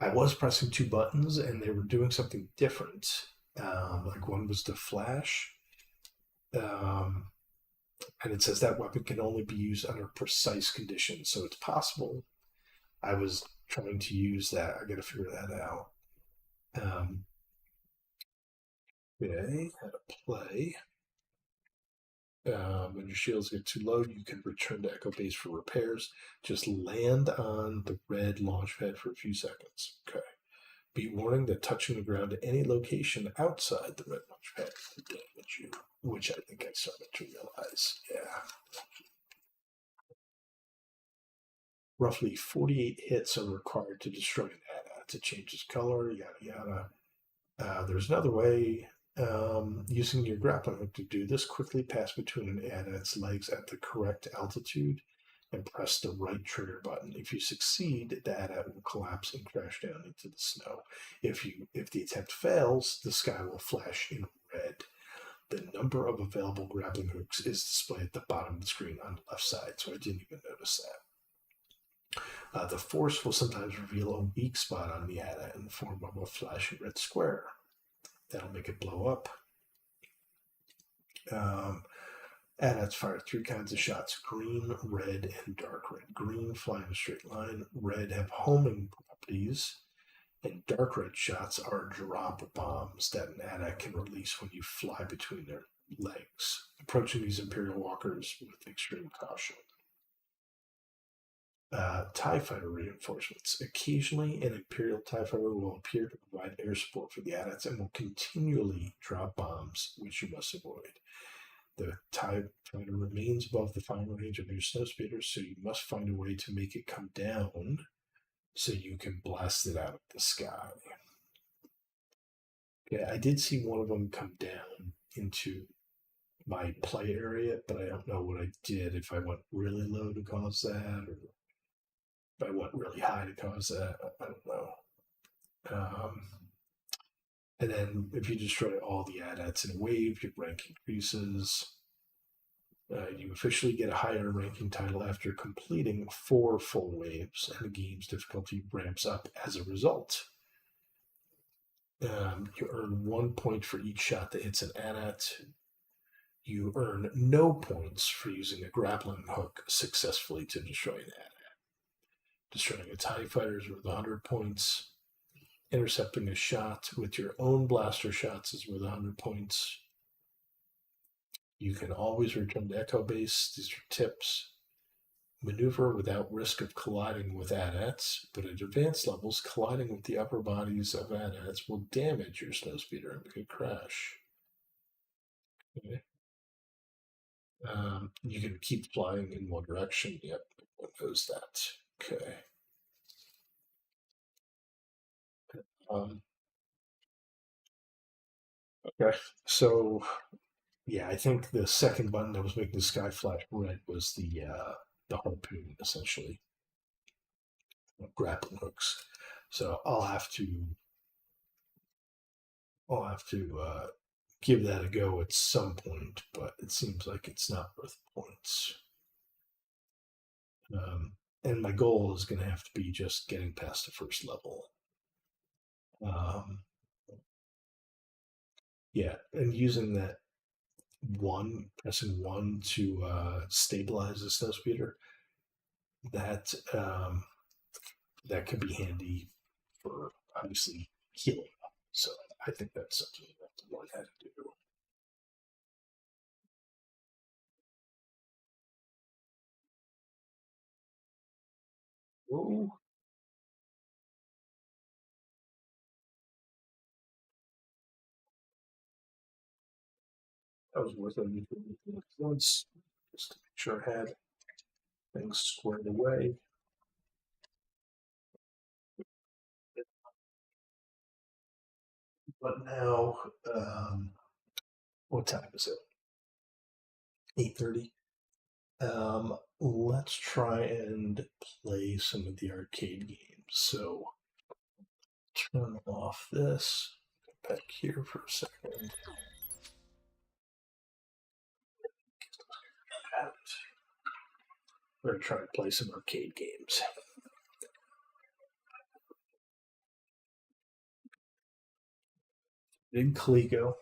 I was pressing 2 buttons and they were doing something different. Like one was the flash, um, and it says that weapon can only be used under precise conditions. So it's possible I was trying to use that. I got to figure that out. Okay, how to play. When your shields get too low, you can return to Echo Base for repairs. Just land on the red launch pad for a few seconds. Okay. Be warning that touching the ground at any location outside the red launch pad can damage you, which I think I started to realize. Yeah. Roughly 48 hits are required to destroy an AT-AT. To change its color, yada yada. There's another way. Using your grappling hook to do this, quickly pass between an AT-AT's legs at the correct altitude and press the right trigger button. If you succeed, the AT-AT will collapse and crash down into the snow. If the attempt fails, the sky will flash in red. The number of available grappling hooks is displayed at the bottom of the screen on the left side, so I didn't even notice that. The force will sometimes reveal a weak spot on the AT-AT in the form of a flashing red square. That'll make it blow up. AT-ATs fire 3 kinds of shots: green, red, and dark red. Green fly in a straight line, red have homing properties, and dark red shots are drop bombs that an AT-AT can release when you fly between their legs. Approaching these Imperial walkers with extreme caution. TIE fighter reinforcements. Occasionally, an Imperial TIE fighter will appear to provide air support for the AT-ATs and will continually drop bombs, which you must avoid. The TIE fighter remains above the firing range of your snowspeeder, so you must find a way to make it come down so you can blast it out of the sky. Okay, I did see one of them come down into my play area, but I don't know what I did, if I went really low to cause that, or if I went really high to cause that. I don't know. And then if you destroy all the AT-ATs in a wave, your rank increases. You officially get a higher ranking title after completing 4 full waves, and the game's difficulty ramps up as a result. You earn 1 point for each shot that hits an AT-AT. You earn no points for using a grappling hook successfully to destroy an AT-AT. Destroying a TIE fighter is worth 100 points. Intercepting a shot with your own blaster shots is worth 100 points. You can always return to Echo Base. These are tips. Maneuver without risk of colliding with AT-ATs, but at advanced levels, colliding with the upper bodies of AT-ATs will damage your snowspeeder and make it crash. Okay. You can keep flying in one direction. Yep, everyone knows that. Okay. Okay, so yeah, I think the second button that was making the sky flash red was the harpoon, essentially, grappling hooks. So I'll have to give that a go at some point, but it seems like it's not worth points. And my goal is going to have to be just getting past the first level. Um, yeah, and using that pressing one to stabilize the snow speeder, that that could be handy for obviously healing up. So I think that's something you have to learn how to do. Whoa, that was worth it once, just to make sure I had things squared away. But now, what time is it? 8:30. Let's try and play some of the arcade games. So turn off this. Go back here for a second. We're gonna try and play some arcade games. Big Coleco.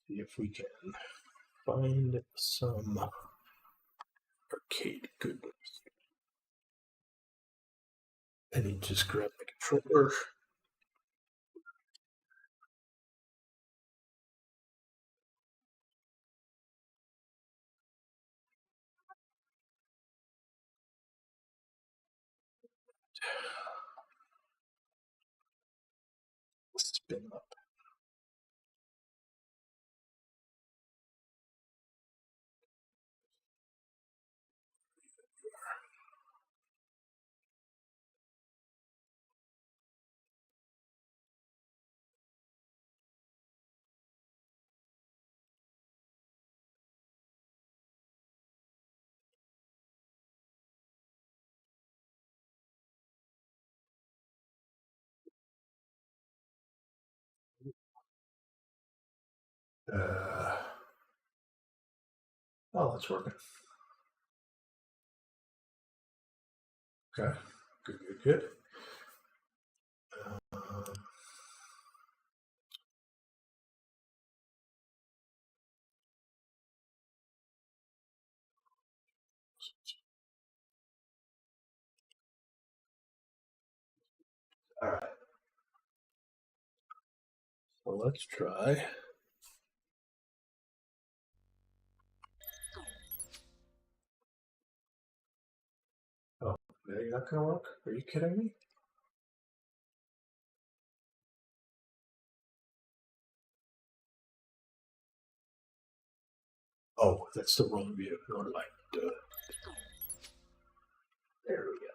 See if we can find some arcade goodness. I need to just grab the controller. Spin up. Uh, oh, that's working. Okay, good, good, good. Um, all right, so let's try. Oh, you're not gonna work? Are you kidding me? Oh, that's the wrong view. Or like, there we go.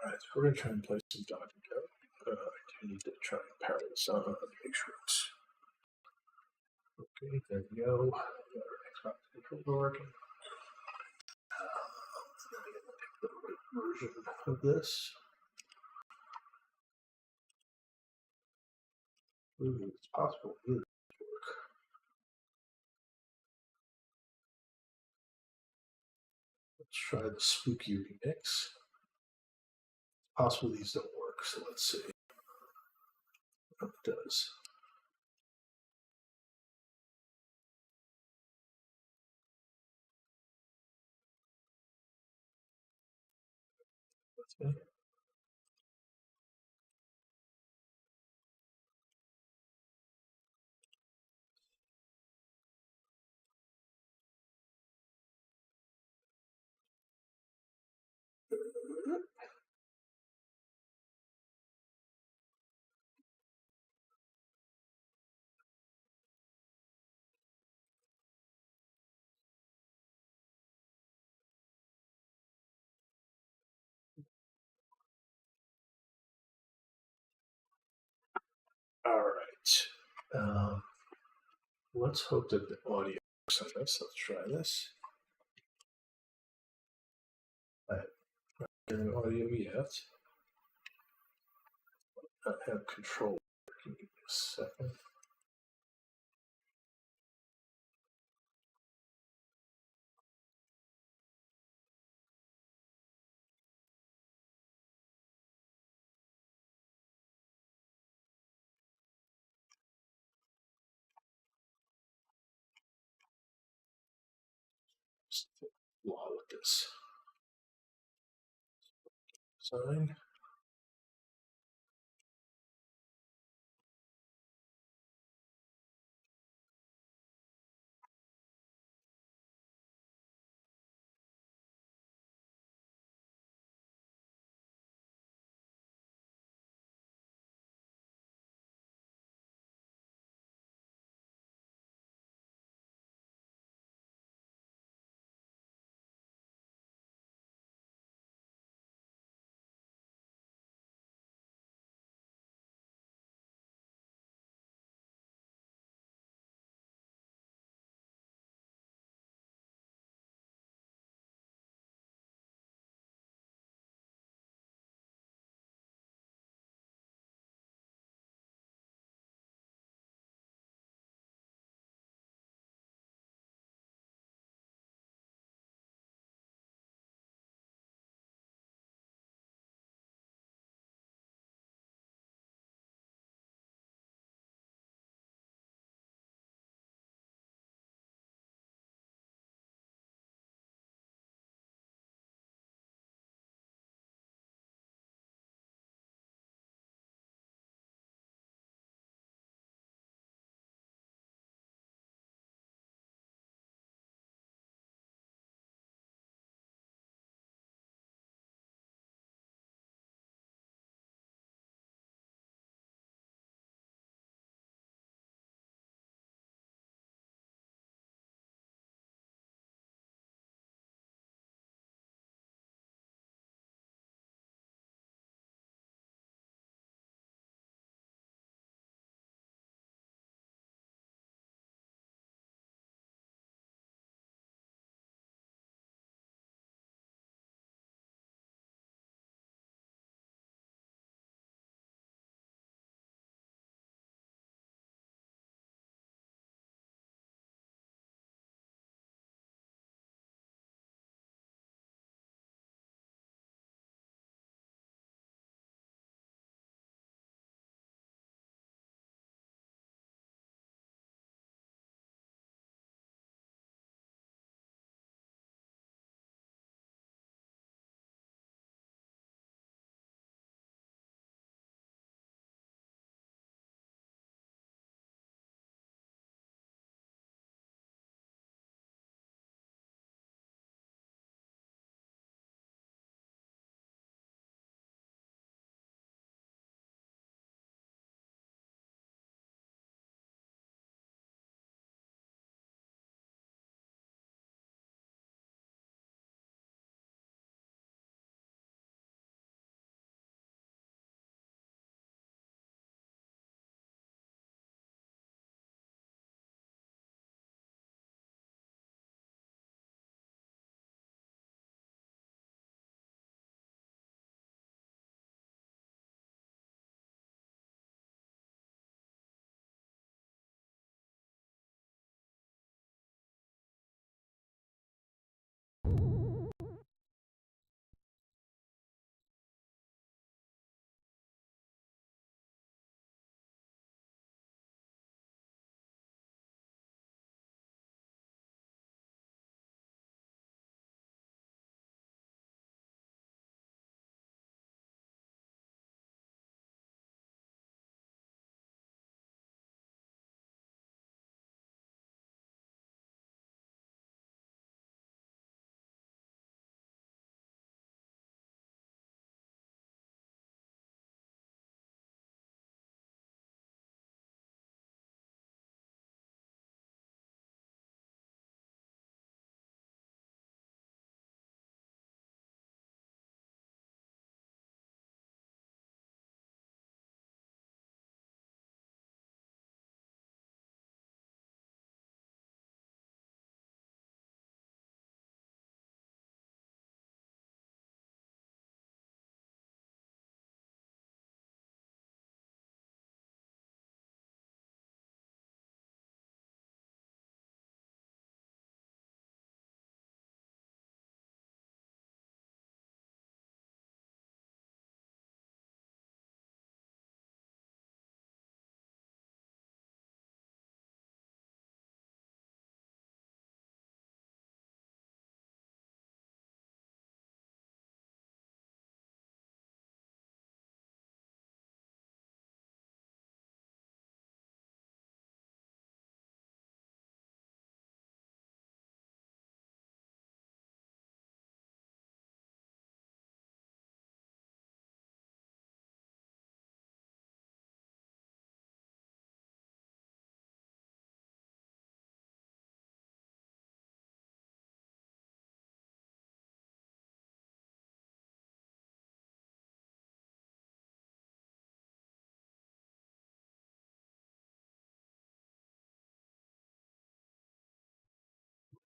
All right, so we're gonna try and play some Dodge and Go. I do need to try and power this on and make sure it's okay. There we go. Our Xbox controller working. The right version of this. Ooh, it's possible. Ooh, let's try the spooky remix. Possible these don't work, so let's see. Oh, it does. Let's see. All right. Let's hope that the audio works on this. Let's try this. All right. hearing audio yet. I have control. Give me a second. Just take a while with this. Sign.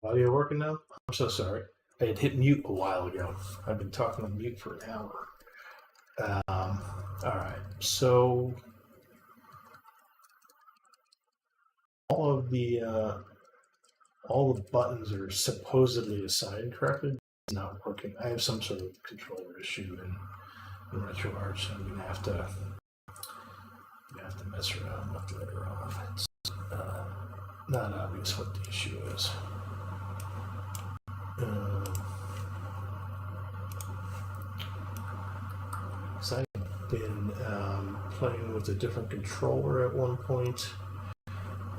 Audio working now? I'm so sorry. I had hit mute a while ago. I've been talking on mute for an hour. All right. So all of the all the buttons are supposedly assigned correctly. It's not working. I have some sort of controller issue in RetroArch, so I'm gonna have to mess around with later on. It's not obvious what the issue is. So I've been playing with a different controller at one point,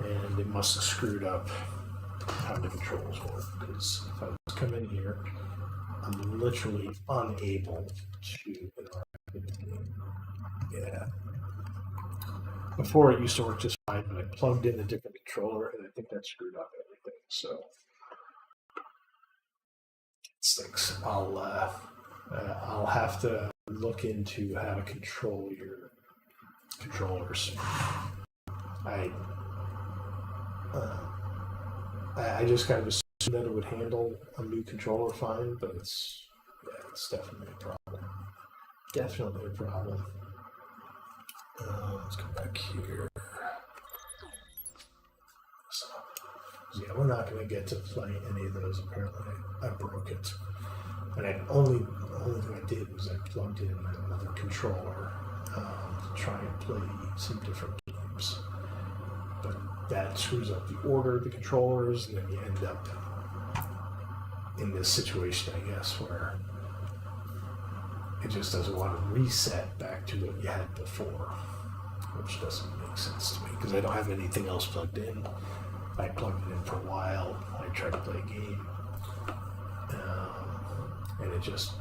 and it must have screwed up how the controls work. Because if I was come in here, I'm literally unable to interact with the game. Yeah. Before it used to work just fine, but I plugged in a different controller, and I think that screwed up everything. So it stinks. I'll have to look into how to control your controllers. I just kind of assumed that it would handle a new controller fine, but it's definitely a problem. Definitely a problem. Let's go back here. So, yeah, we're not going to get to play any of those. Apparently, I broke it, and the only thing I did was I plugged in another controller to try and play some different games. But that screws up the order of the controllers, and then you end up in this situation, I guess, where it just doesn't want to reset back to what you had before, which doesn't make sense to me because I don't have anything else plugged in. I plugged it in for a while. I tried to play a game, and it just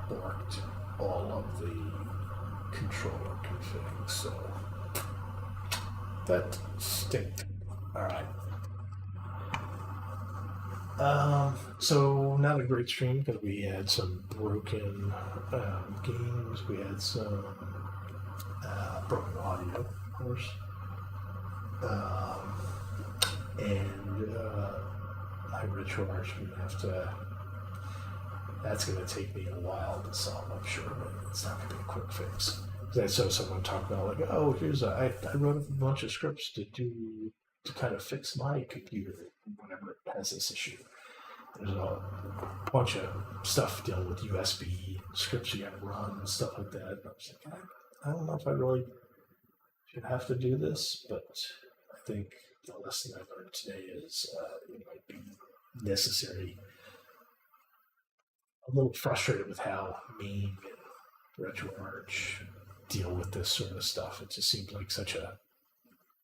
blocked all of the controller config. So that stinks. All right. So not a great stream because we had some broken games. We had some broken audio, of course, and my RetroArch would have to. That's going to take me a while to solve, I'm sure, but it's not going to be a quick fix. I saw someone talk about like, oh, I wrote a bunch of scripts to kind of fix my computer whenever it has this issue. There's a bunch of stuff dealing with USB scripts you got to run and stuff like that. And I was like, I don't know if I really should have to do this, but I think the lesson I learned today is it might be necessary. I'm a little frustrated with how Meme and RetroArch deal with this sort of stuff. It just seems like such a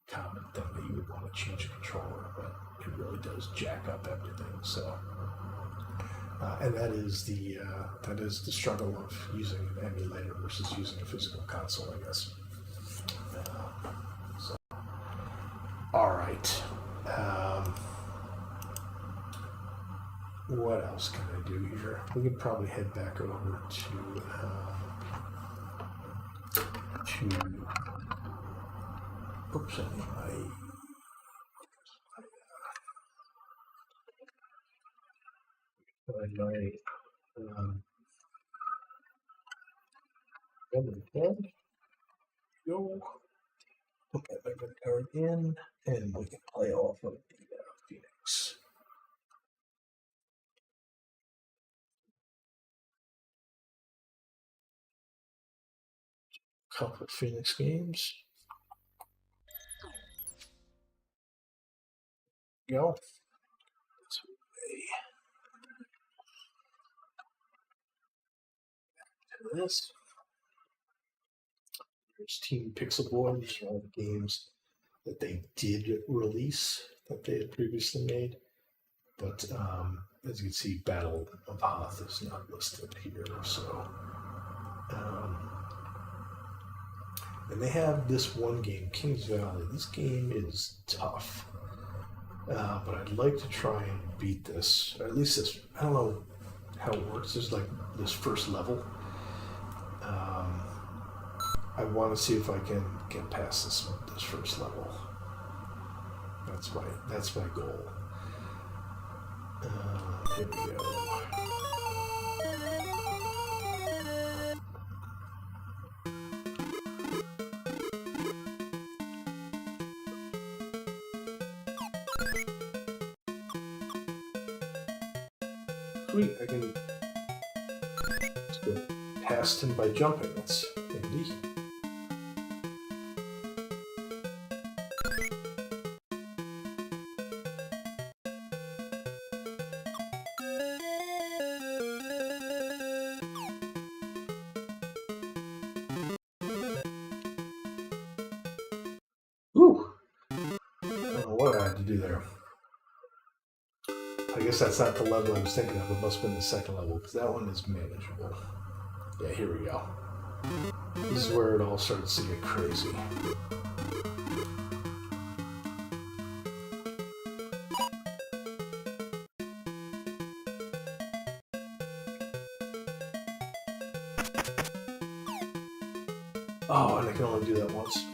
common thing that you would want to change a controller, but it really does jack up everything. So, and that is the struggle of using an emulator versus using a physical console, I guess. So, all right. What else can I do here? We can probably head back over to oops, I need my pen. Go. Put that memory card in, and we can play off of the Phoenix. Couple of Phoenix games. Go. This. There's Team Pixel Boy. These are all the games that they did release that they had previously made. But as you can see, Battle of Hoth is not listed here. So, and they have this one game, Kings Valley. This game is tough. But I'd like to try and beat this, or at least this. I don't know how it works. There's like this first level. I want to see if I can get past this first level. That's my goal. Here we go. Sweet, I can just go past him by jumping. That's handy. Ooh! I don't know what I had to do there. I guess that's not the level I was thinking of. It must have been the second level, because that one is manageable. Yeah, here we go. This is where it all starts to get crazy. Oh, and I can only do that once.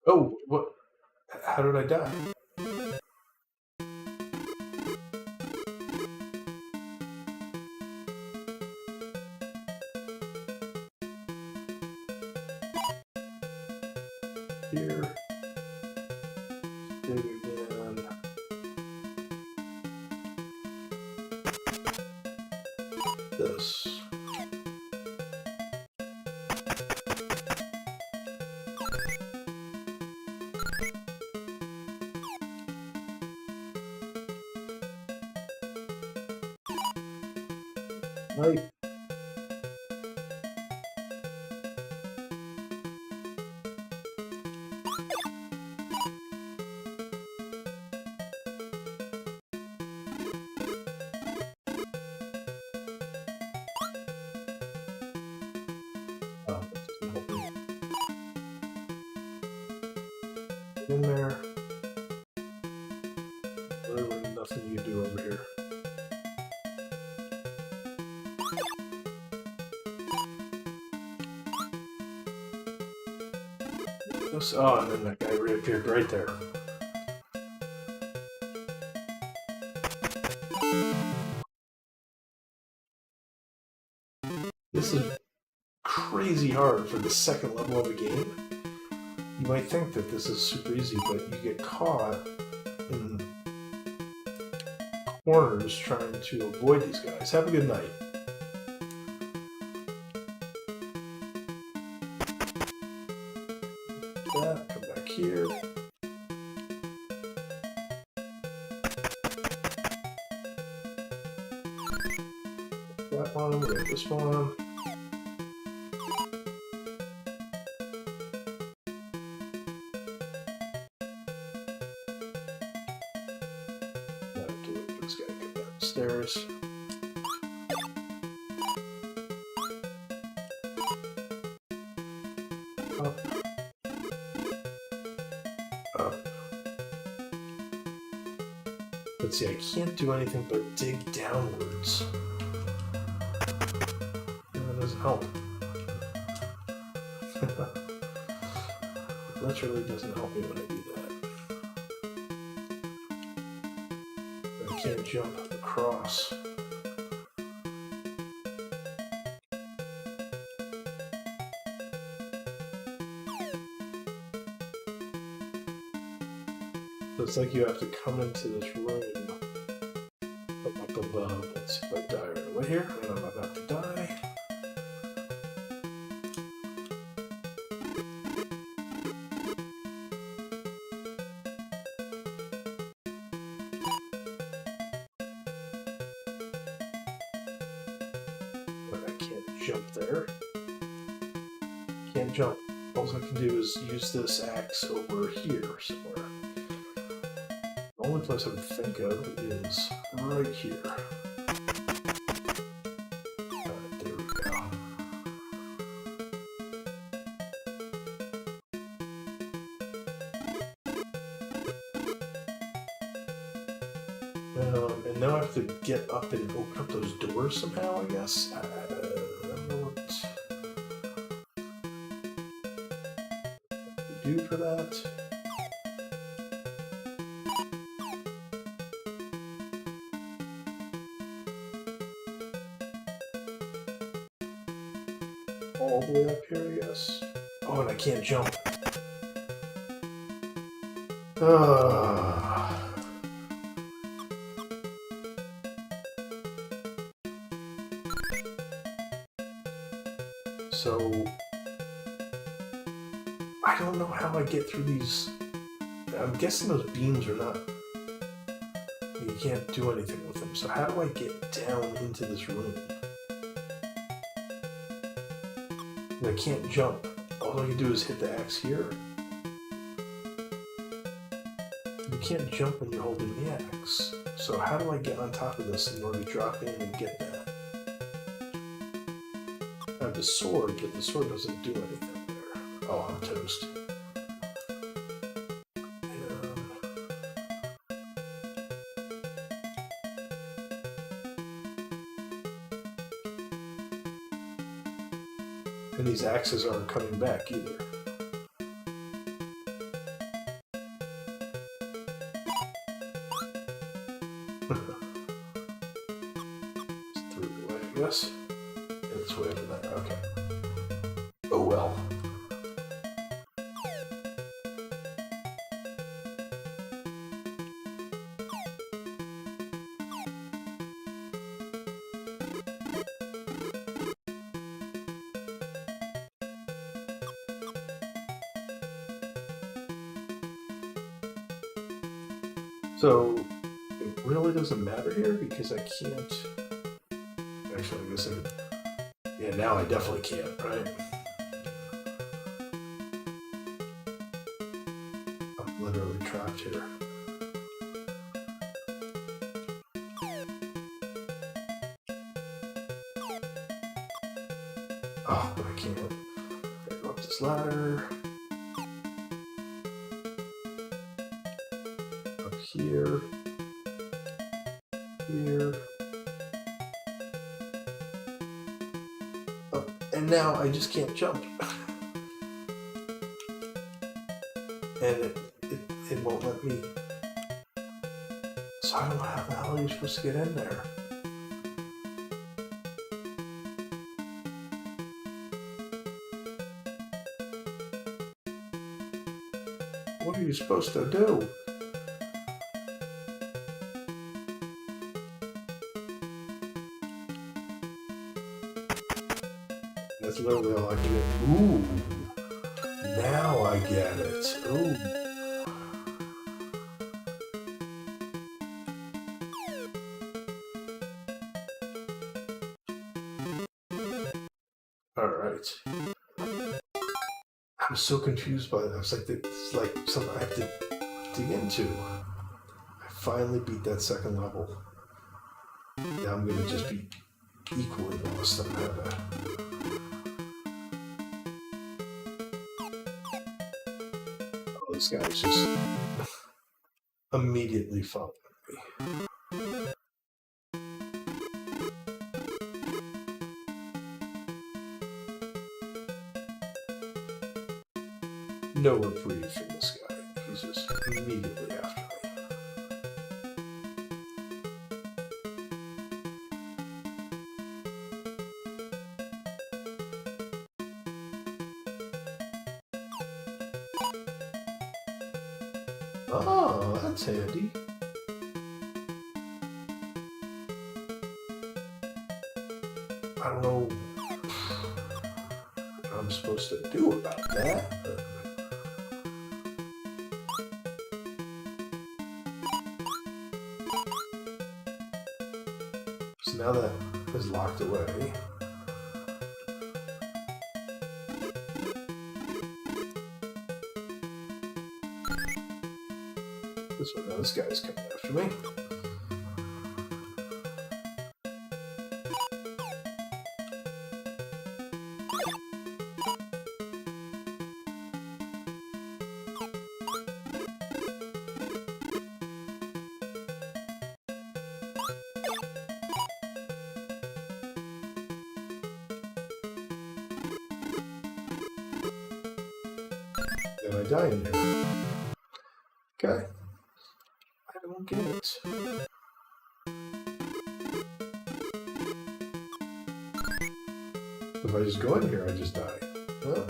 Oh, what? How did I die? Here. Dig again. This. Right. Oh, that doesn't help me. Get in there. Literally nothing you can do over here. This, oh, and then that guy reappeared right there. This is crazy hard for the second level of a game. You might think that this is super easy, but you get caught in corners trying to avoid these guys. Have a good night. That, come back here. That one, we got this one. This guy come downstairs. Up. Up. Let's see, I can't do anything but dig downwards. And that doesn't help. It literally doesn't help me when I do that. I can't jump across. So it's like you have to come into this room from up above. Let's see if I die right away here. And I'm about to die. But I can't jump there. Can't jump. All I can do is use this axe over here somewhere. The only place I can think of is right here. There we go. And now I have to get up and open up those doors somehow, I guess. I don't know what to do for that. All the way up here, I guess. Oh, and I can't jump. So, I don't know how I get through these. I'm guessing those beams are not. You can't do anything with them. So, how do I get down into this room? And I can't jump. All I can do is hit the X here. You can't jump when you're holding the X. So, how do I get on top of this in order to drop in and get that? I have the sword, but the sword doesn't do anything there. Oh, I'm toast. And these axes aren't coming back either. It's through the way, I guess. It's way over there. Okay. Oh well. So, it really doesn't matter here because I can't... Actually, I guess I could... Yeah, now I definitely can't, right? I'm literally trapped here. Oh, but I can't. Gotta go up this ladder. Up here. Here. Oh, and now I just can't jump. And it won't let me. So I don't know how the hell you're supposed to get in there. What are you supposed to do? That's literally all I can do. Ooh. Now I get it. Ooh. Alright. I was so confused by that. I was like, it's like something I have to dig into. I finally beat that second level. Now I'm gonna just be equally lost on how to... Oh, this guy's just immediately following me. No reprieve from this guy. He's just immediately after me. Oh, that's handy. I don't know what I'm supposed to do about that, but... So now that is locked away. Now this guy's coming after me. die in here? Okay. I don't get it. If I just go in here, I just die. Well,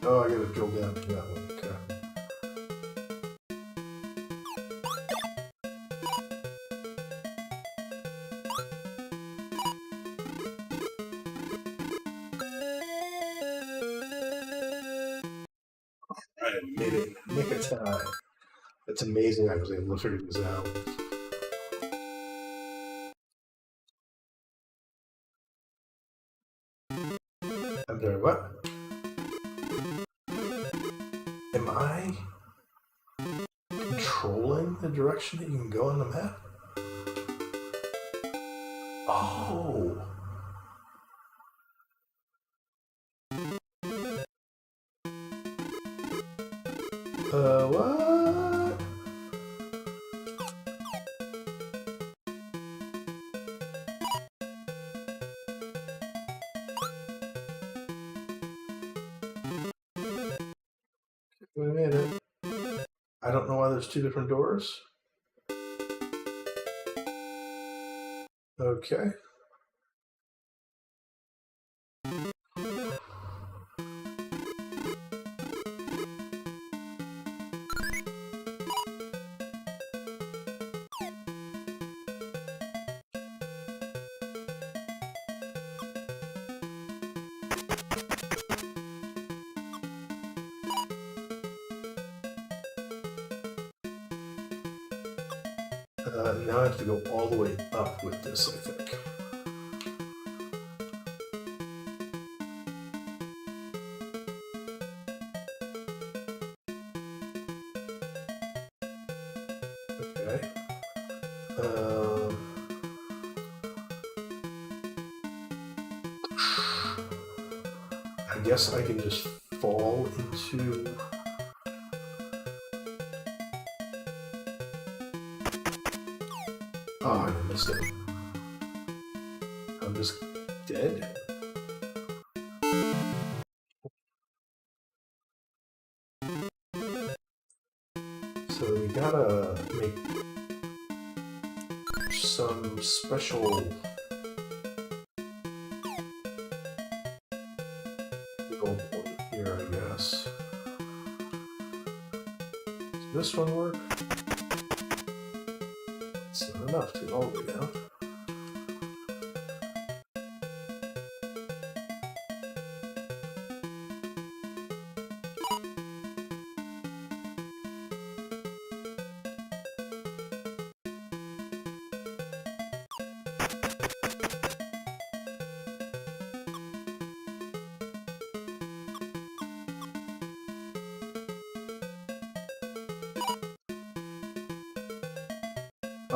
oh, I gotta drill down to that one. Okay. I made it in the nick of time. That's amazing. I was able to figure this out. I'm doing what? Am I controlling the direction that you can go on the map? Oh. What? Wait a minute. I don't know why there's two different doors. Okay. Now I have to go all the way up with this, I think. Okay. I guess I can just fall into... Oh, I missed it. I'm just dead? So we gotta make some special gold one here, I guess. Does this one work? It's not enough to go all the way down.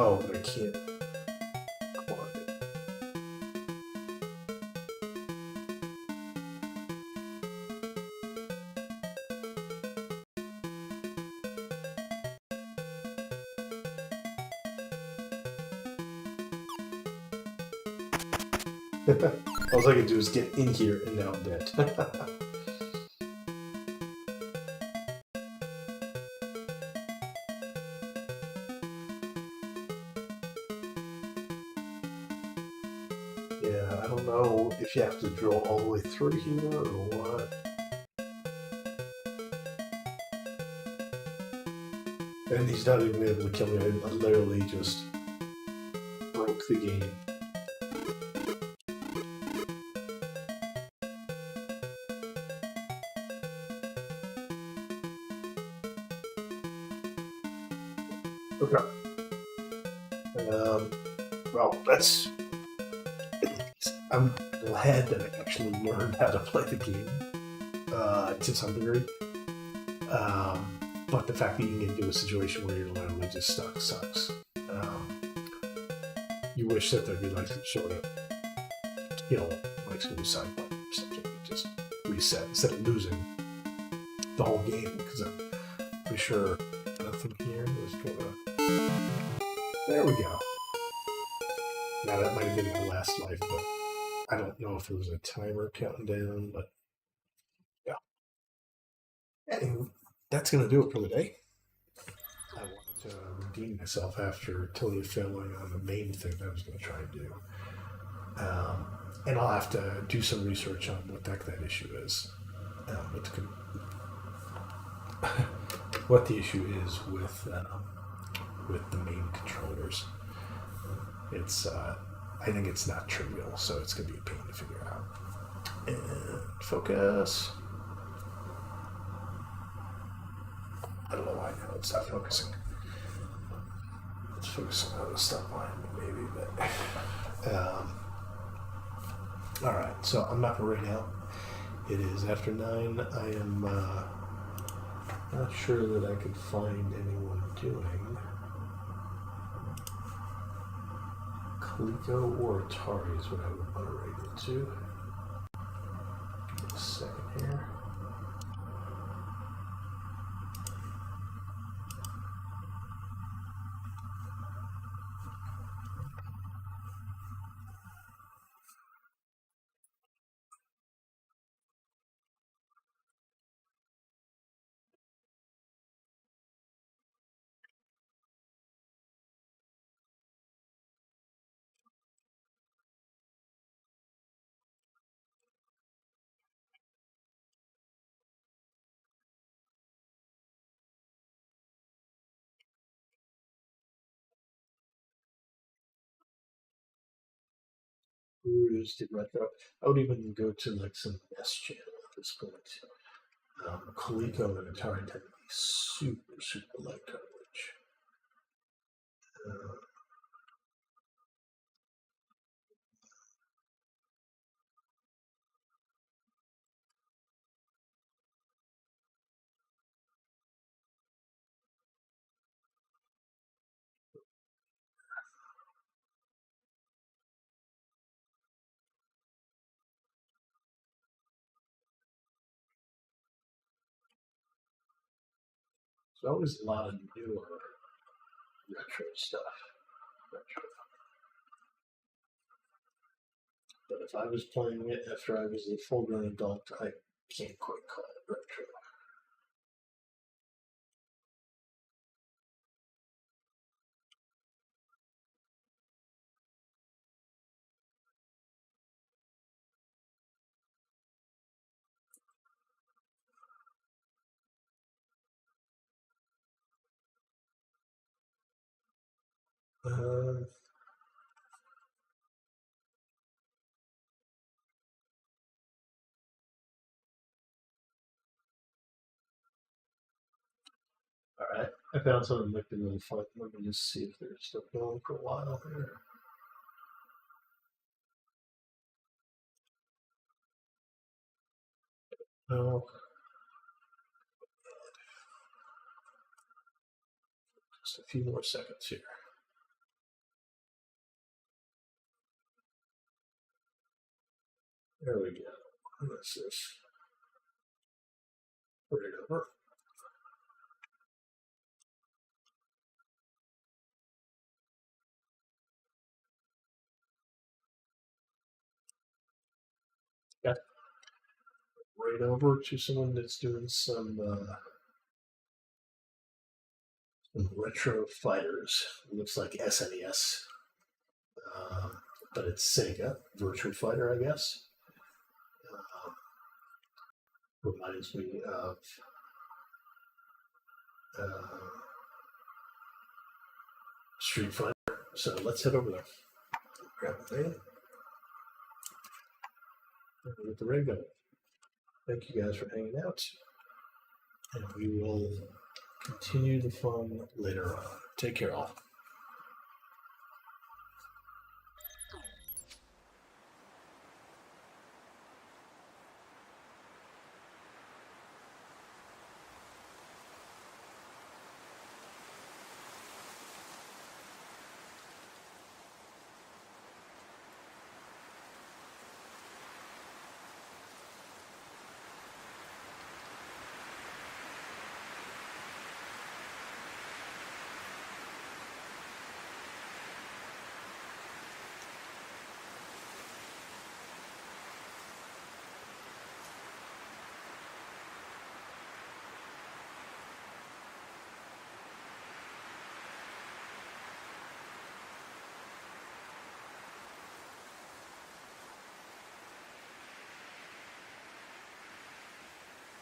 Oh, but I can't clog it. All I can do is get in here and now I'm dead. Yeah, I don't know if you have to drill all the way through here or what. And he's not even able to kill me. I literally just broke the game. Okay. Well, that's... I'm glad that I actually learned how to play the game to some degree. But the fact that you can get into a situation where you're literally just stuck sucks. You wish that there'd be like some sort of skill, like suicide button or something. You just reset instead of losing the whole game. Because I'm pretty sure nothing here is gonna. There we go. Now that might have been my last life, but I don't know if there was a timer counting down. But yeah. Anyway, that's gonna do it for the day. I wanted to redeem myself after totally failing on the main thing that I was going to try and do. And I'll have to do some research on what the heck that issue is. What the issue is with the main controllers. It's I think it's not trivial, so it's going to be a pain to figure out. And focus. I don't know why now it's not focusing. It's focusing on the stuff behind me, maybe, but all right. So I'm not gonna write out. It is after 9. I am not sure that I could find anyone doing Coleco or Atari is what I would want to rate it to. Give me a second here. Bruised in retro. I would even go to like some S channel at this point. Coleco and Atari tend to be super light coverage. There's always a lot of newer retro stuff. Retro. But if I was playing it after I was a full-grown adult, I can't quite call it retro. Um, all right, I found something that might be really fun. Let me just see if they're still going for a while here. No, just a few more seconds here. There we go. This is right over. Got right over to someone that's doing some retro fighters. It looks like SNES, but it's Sega Virtual Fighter, I guess. Reminds me of Street Fighter. So let's head over there. Grab the raid. Get the raid going. Thank you guys for hanging out. And we will continue the fun later on. Take care, all.